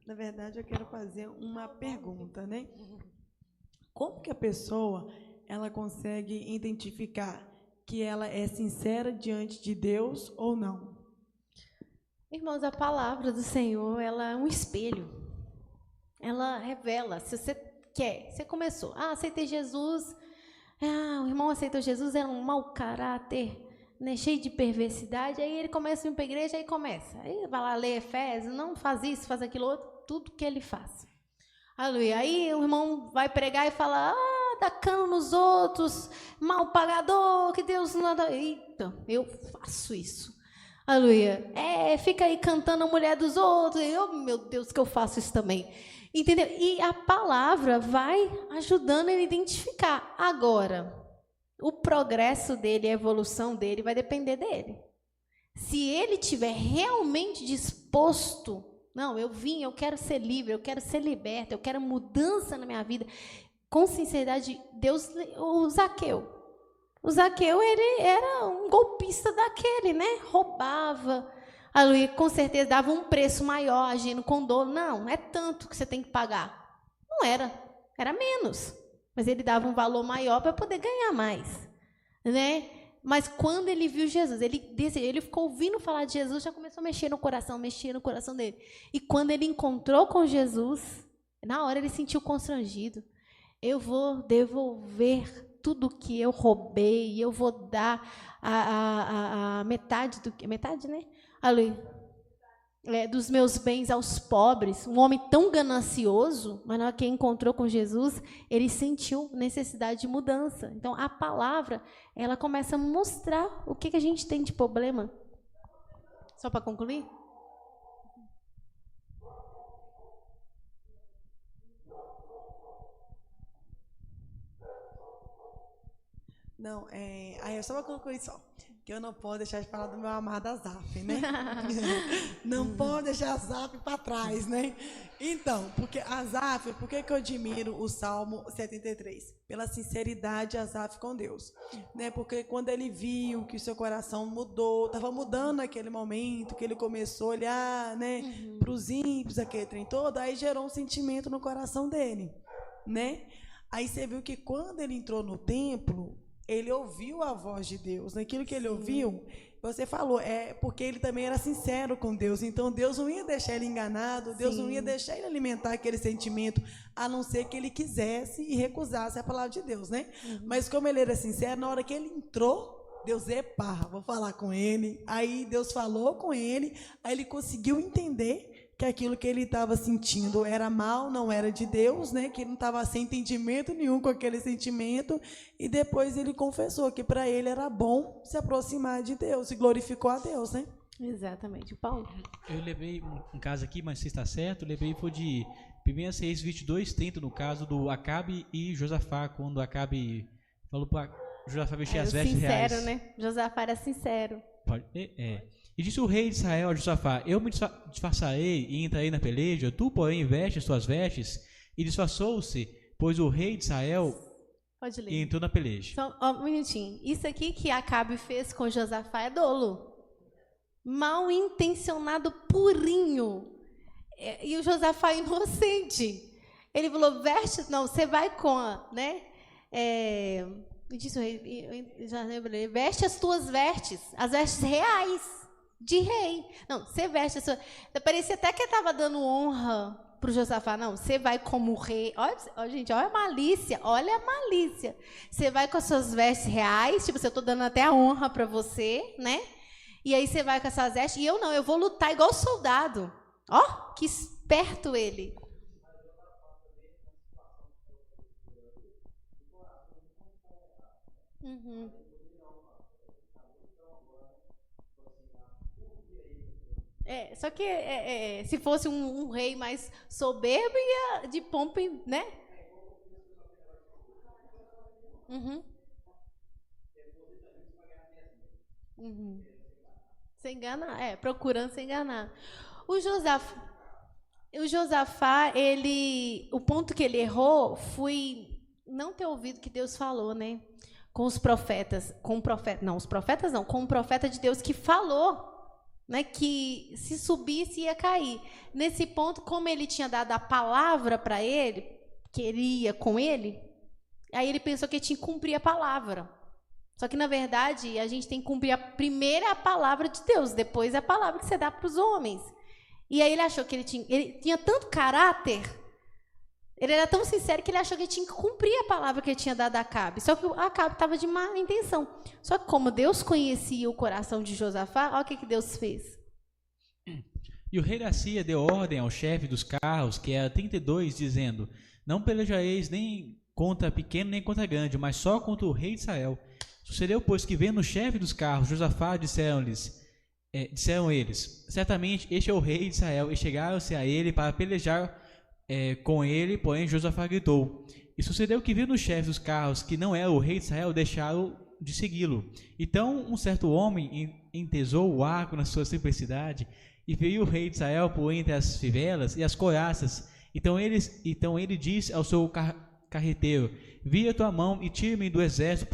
Na verdade, eu quero fazer uma pergunta, né? Como que a pessoa ela consegue identificar que ela é sincera diante de Deus ou não? Irmãos, a palavra do Senhor, ela é um espelho. Ela revela. Se você quer, você começou. Aceitei Jesus. O irmão aceitou Jesus, era um mau caráter, né, cheio de perversidade. Aí ele começa a ir para a igreja, aí começa. Aí vai lá ler Efésios, não faz isso, faz aquilo outro, tudo que ele faz. Aleluia. Aí o irmão vai pregar e fala, dá cano nos outros, mal pagador, que Deus não dá. Eita, eu faço isso. Aleluia. Fica aí cantando a mulher dos outros. Meu Deus, que eu faço isso também. Entendeu? E a palavra vai ajudando ele a identificar. Agora, o progresso dele, a evolução dele vai depender dele. Se ele estiver realmente disposto, não, eu quero ser livre, eu quero ser liberta, eu quero mudança na minha vida, com sinceridade, Deus, o Zaqueu, ele era um golpista daquele, né? Roubava, aleluia, com certeza dava um preço maior, agindo com dolo. Não é tanto que você tem que pagar. Não era menos. Mas ele dava um valor maior para poder ganhar mais, né? Mas quando ele viu Jesus, ele ficou ouvindo falar de Jesus, já começou a mexer no coração dele. E quando ele encontrou com Jesus, na hora ele sentiu constrangido. Eu vou devolver tudo que eu roubei, eu vou dar a metade metade, né? Dos meus bens aos pobres. Um homem tão ganancioso, mas na hora que encontrou com Jesus, ele sentiu necessidade de mudança. Então, a palavra, ela começa a mostrar o que a gente tem de problema. Só para concluir? Não, aí só para concluir só, que eu não posso deixar de falar do meu amado Asaf, né? Não pode deixar Asaf para trás, né? Então, porque Asaf, por que eu admiro o Salmo 73? Pela sinceridade de Asaf com Deus, né? Porque quando ele viu que o seu coração mudou, estava mudando naquele momento, que ele começou a olhar, né, para os ímpios, aquele trem todo, aí gerou um sentimento no coração dele, né? Aí você viu que quando ele entrou no templo, ele ouviu a voz de Deus. Naquilo que ele ouviu, você falou, porque ele também era sincero com Deus. Então, Deus não ia deixar ele enganado, Deus não ia deixar ele alimentar aquele sentimento, a não ser que ele quisesse e recusasse a palavra de Deus, né? Mas como ele era sincero, na hora que ele entrou, Deus, vou falar com ele. Aí Deus falou com ele, aí ele conseguiu entender que aquilo que ele estava sentindo era mal, não era de Deus, né? Que ele não estava sem entendimento nenhum com aquele sentimento, e depois ele confessou que para ele era bom se aproximar de Deus, e glorificou a Deus, né? Exatamente. O Paulo? Eu levei um caso aqui, mas se está certo, foi de 1 Reis 22:30, no caso do Acabe e Josafá, quando Acabe falou para Josafá vestir as vestes reais. Sincero, né? Josafá era sincero. E disse o rei de Israel a Josafá: eu me disfarçarei e entrarei na peleja, tu, porém, veste as tuas vestes. E disfarçou-se, pois o rei de Israel entrou na peleja. Só um minutinho. Isso aqui que Acabe fez com Josafá é dolo. Mal intencionado, purinho. E o Josafá é inocente. Ele falou, você vai com a, né? Disse o rei, já lembrei, veste as tuas vestes, as vestes reais. De rei. Não, você veste a sua... Parecia até que ele estava dando honra para o Josafá. Não, você vai como rei. Olha, gente, olha a malícia. Olha a malícia. Você vai com as suas vestes reais. Tipo, eu estou dando até a honra para você, né? E aí você vai com essas vestes, e eu não, eu vou lutar igual soldado. Ó, que esperto ele. Uhum. Só que se fosse um rei mais soberbo, ia de pompa, né? Uhum. Uhum. Se enganar, procurando se enganar. O Josafá, o ponto que ele errou foi não ter ouvido o que Deus falou, né? Com os profetas, com o profeta de Deus que falou, né, que se subisse ia cair. Nesse ponto, como ele tinha dado a palavra para ele, que ele ia com ele, aí ele pensou que tinha que cumprir a palavra. Só que, na verdade, a gente tem que cumprir primeiro a palavra de Deus, depois a palavra que você dá para os homens. E aí ele achou que ele tinha tanto caráter, ele era tão sincero que ele achou que ele tinha que cumprir a palavra que ele tinha dado a Acabe. Só que Acabe estava de má intenção. Só que como Deus conhecia o coração de Josafá, olha o que Deus fez. E o rei da Síria deu ordem ao chefe dos carros, que era 32, dizendo: não pelejareis nem contra pequeno nem contra grande, mas só contra o rei de Israel. Sucedeu, pois, que vendo o chefe dos carros, Josafá, disseram eles: certamente este é o rei de Israel. E chegaram-se a ele para pelejar com ele, porém Josafá gritou. E sucedeu que, vendo o chefe dos carros que não era o rei de Israel, deixaram de segui-lo. Então um certo homem entesou o arco na sua simplicidade, e veio o rei de Israel por entre as fivelas e as couraças. Então ele disse ao seu carreteiro: vira tua mão e tire-me do exército,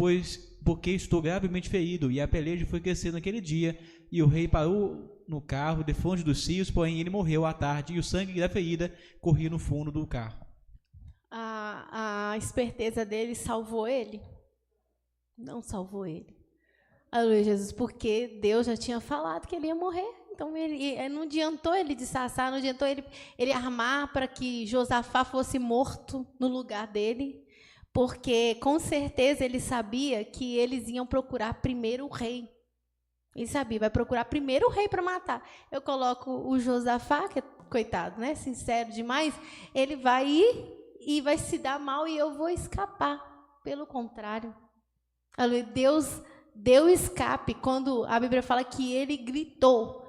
porque estou gravemente ferido. E a peleja foi crescendo naquele dia, e o rei parou no carro, defronte dos cios, porém ele morreu à tarde, e o sangue da ferida corria no fundo do carro. A esperteza dele salvou ele? Não salvou ele. Aleluia, Jesus, porque Deus já tinha falado que ele ia morrer. Então não adiantou ele disfarçar, não adiantou ele armar para que Josafá fosse morto no lugar dele, porque com certeza ele sabia que eles iam procurar primeiro o rei. Ele sabia, vai procurar primeiro o rei para matar. Eu coloco o Josafá, que é coitado, né? Sincero demais, ele vai ir e vai se dar mal e eu vou escapar. Pelo contrário, Deus deu escape quando a Bíblia fala que ele gritou.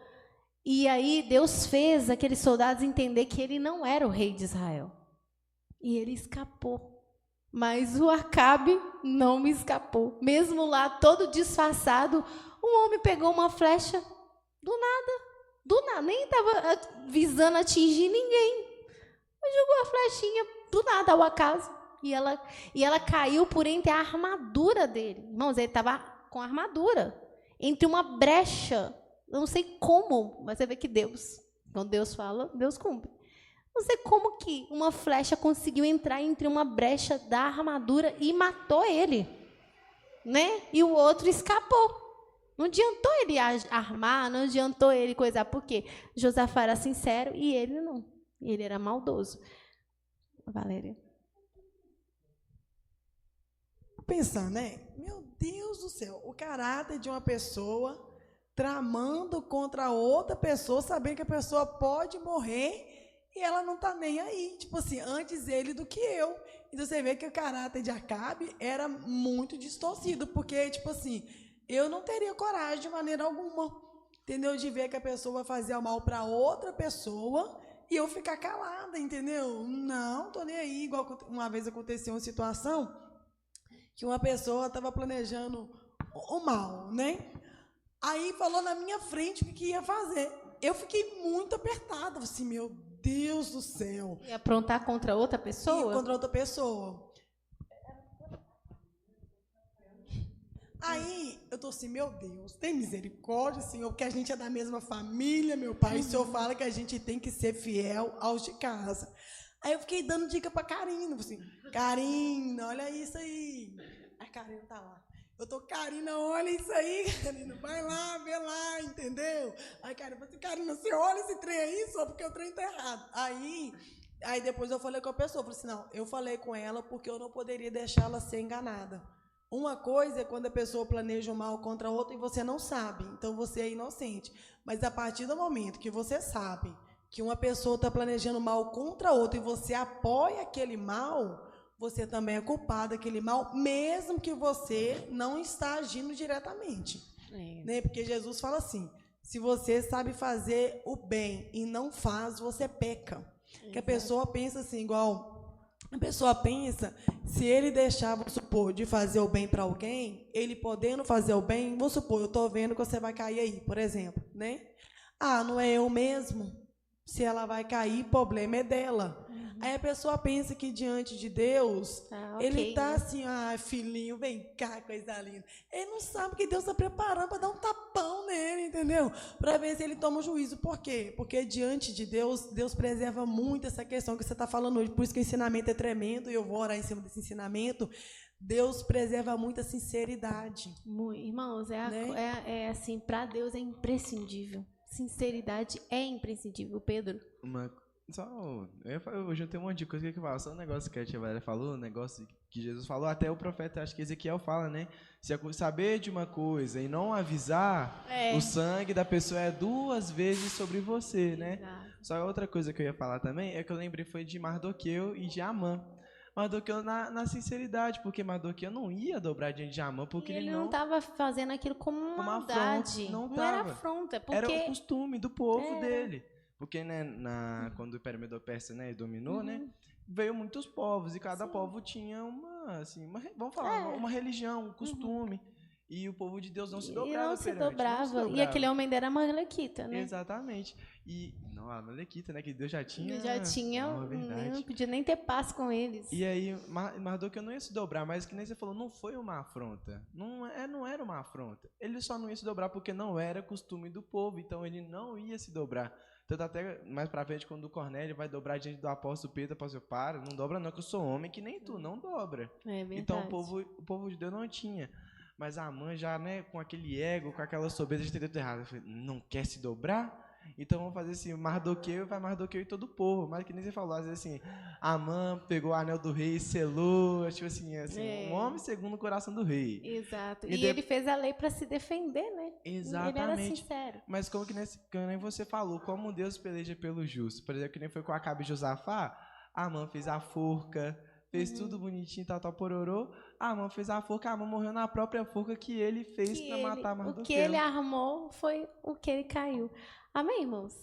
E aí Deus fez aqueles soldados entender que ele não era o rei de Israel. E ele escapou. Mas o Acabe não me escapou. Mesmo lá, todo disfarçado, um homem pegou uma flecha do nada, nem estava visando atingir ninguém. Mas jogou a flechinha do nada, ao acaso. E ela caiu por entre a armadura dele. Irmãos, ele estava com a armadura, entre uma brecha. Eu não sei como, mas você vê que Deus, quando Deus fala, Deus cumpre. Não sei como que uma flecha conseguiu entrar entre uma brecha da armadura e matou ele, né? E o outro escapou. Não adiantou ele armar, não adiantou ele coisar, porque Josafá era sincero e ele não. Ele era maldoso. Valéria. Pensar, né? Meu Deus do céu, o caráter de uma pessoa tramando contra outra pessoa, sabendo que a pessoa pode morrer e ela não está nem aí. Tipo assim, antes ele do que eu. Então você vê que o caráter de Acabe era muito distorcido, porque, tipo assim, eu não teria coragem de maneira alguma, entendeu? De ver que a pessoa vai fazer o mal para outra pessoa e eu ficar calada, entendeu? Não, tô nem aí. Igual uma vez aconteceu uma situação que uma pessoa estava planejando o mal, né? Aí falou na minha frente o que ia fazer. Eu fiquei muito apertada, assim, meu Deus do céu. Ia aprontar contra outra pessoa? Contra outra pessoa. Aí, eu tô assim, meu Deus, tem misericórdia, Senhor, porque a gente é da mesma família, meu pai, e o Senhor fala que a gente tem que ser fiel aos de casa. Aí eu fiquei dando dica pra Karina, assim, Karina, olha isso aí. A Karina tá lá. Eu tô, Karina, olha isso aí, Karina, vai lá, vê lá, entendeu? Aí Karina falou assim, Karina, você olha esse trem aí só porque o trem tá errado. Aí depois eu falei com a pessoa, falei assim, não, eu falei com ela porque eu não poderia deixar ela ser enganada. Uma coisa é quando a pessoa planeja o mal contra outra e você não sabe, então você é inocente. Mas a partir do momento que você sabe que uma pessoa está planejando mal contra outra e você apoia aquele mal, você também é culpado daquele mal, mesmo que você não está agindo diretamente. Né? Porque Jesus fala assim, se você sabe fazer o bem e não faz, você peca. Que a pessoa pensa assim, igual... A pessoa pensa, se ele deixar, vamos supor, de fazer o bem para alguém, ele podendo fazer o bem, vamos supor, eu estou vendo que você vai cair aí, por exemplo, né? Ah, não é eu mesmo? Se ela vai cair, problema é dela. Aí a pessoa pensa que diante de Deus, ele está assim, filhinho, vem cá, coisa linda. Ele não sabe que Deus está preparando para dar um tapão nele, entendeu? Para ver se ele toma o juízo. Por quê? Porque diante de Deus, Deus preserva muito essa questão que você está falando hoje. Por isso que o ensinamento é tremendo, e eu vou orar em cima desse ensinamento. Deus preserva muito a sinceridade. Irmãos, assim, para Deus é imprescindível. Sinceridade é imprescindível, Pedro. Eu juntei um monte de coisa que eu falo. Só um negócio que a tia Valéria falou, um negócio que Jesus falou, até o profeta, acho que Ezequiel fala, né? Se saber de uma coisa e não avisar, o sangue da pessoa é 2 vezes sobre você, né? Exato. Só outra coisa que eu ia falar também, é que eu lembrei foi de Mardoqueu e de Amã. Mardoqueu na sinceridade, porque Mardoqueu não ia dobrar diante de Amã, porque ele não estava fazendo aquilo como maldade. Não era afronta. Porque... Era o costume do povo dele. Porque, né, quando o Império Medo-Persa, né, dominou, né, veio muitos povos, e cada povo tinha uma religião, um costume. E o povo de Deus não se dobrava. E aquele homem era Amalequita, né? Exatamente. Não, a Amalequita, né, que Deus já tinha... Não podia nem ter paz com eles. E aí, Mardoqueu não ia se dobrar, mas que nem você falou, não foi uma afronta. Não era uma afronta. Ele só não ia se dobrar porque não era costume do povo, então ele não ia se dobrar. Tanto até mais pra frente, quando o Cornélio vai dobrar diante do apóstolo Pedro, não dobra não, que eu sou homem que nem tu, não dobra. Então o povo de Deus não tinha. Mas a Amã já, né, com aquele ego, com aquela soberba, já entendeu errado. Não quer se dobrar? Então vamos fazer assim, Mardoqueu e todo o povo. Mas que nem você falou, às vezes assim, Amã pegou o anel do rei e selou, tipo assim, um homem segundo o coração do rei. Exato. E ele fez a lei para se defender, né? Exatamente. Ele era sincero. Mas como que nem você falou, como Deus peleja pelo justo. Por exemplo, que nem foi com Acabe e Josafá, Amã fez a forca, fez tudo bonitinho, tal, pororô. Amã fez a forca, Amã morreu na própria forca que ele fez para matar Mardoqueu. O que ele armou foi o que ele caiu. Amém, irmãos?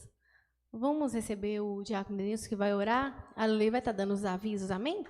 Vamos receber o diácono Denilson que vai orar. A Lei vai estar dando os avisos, amém?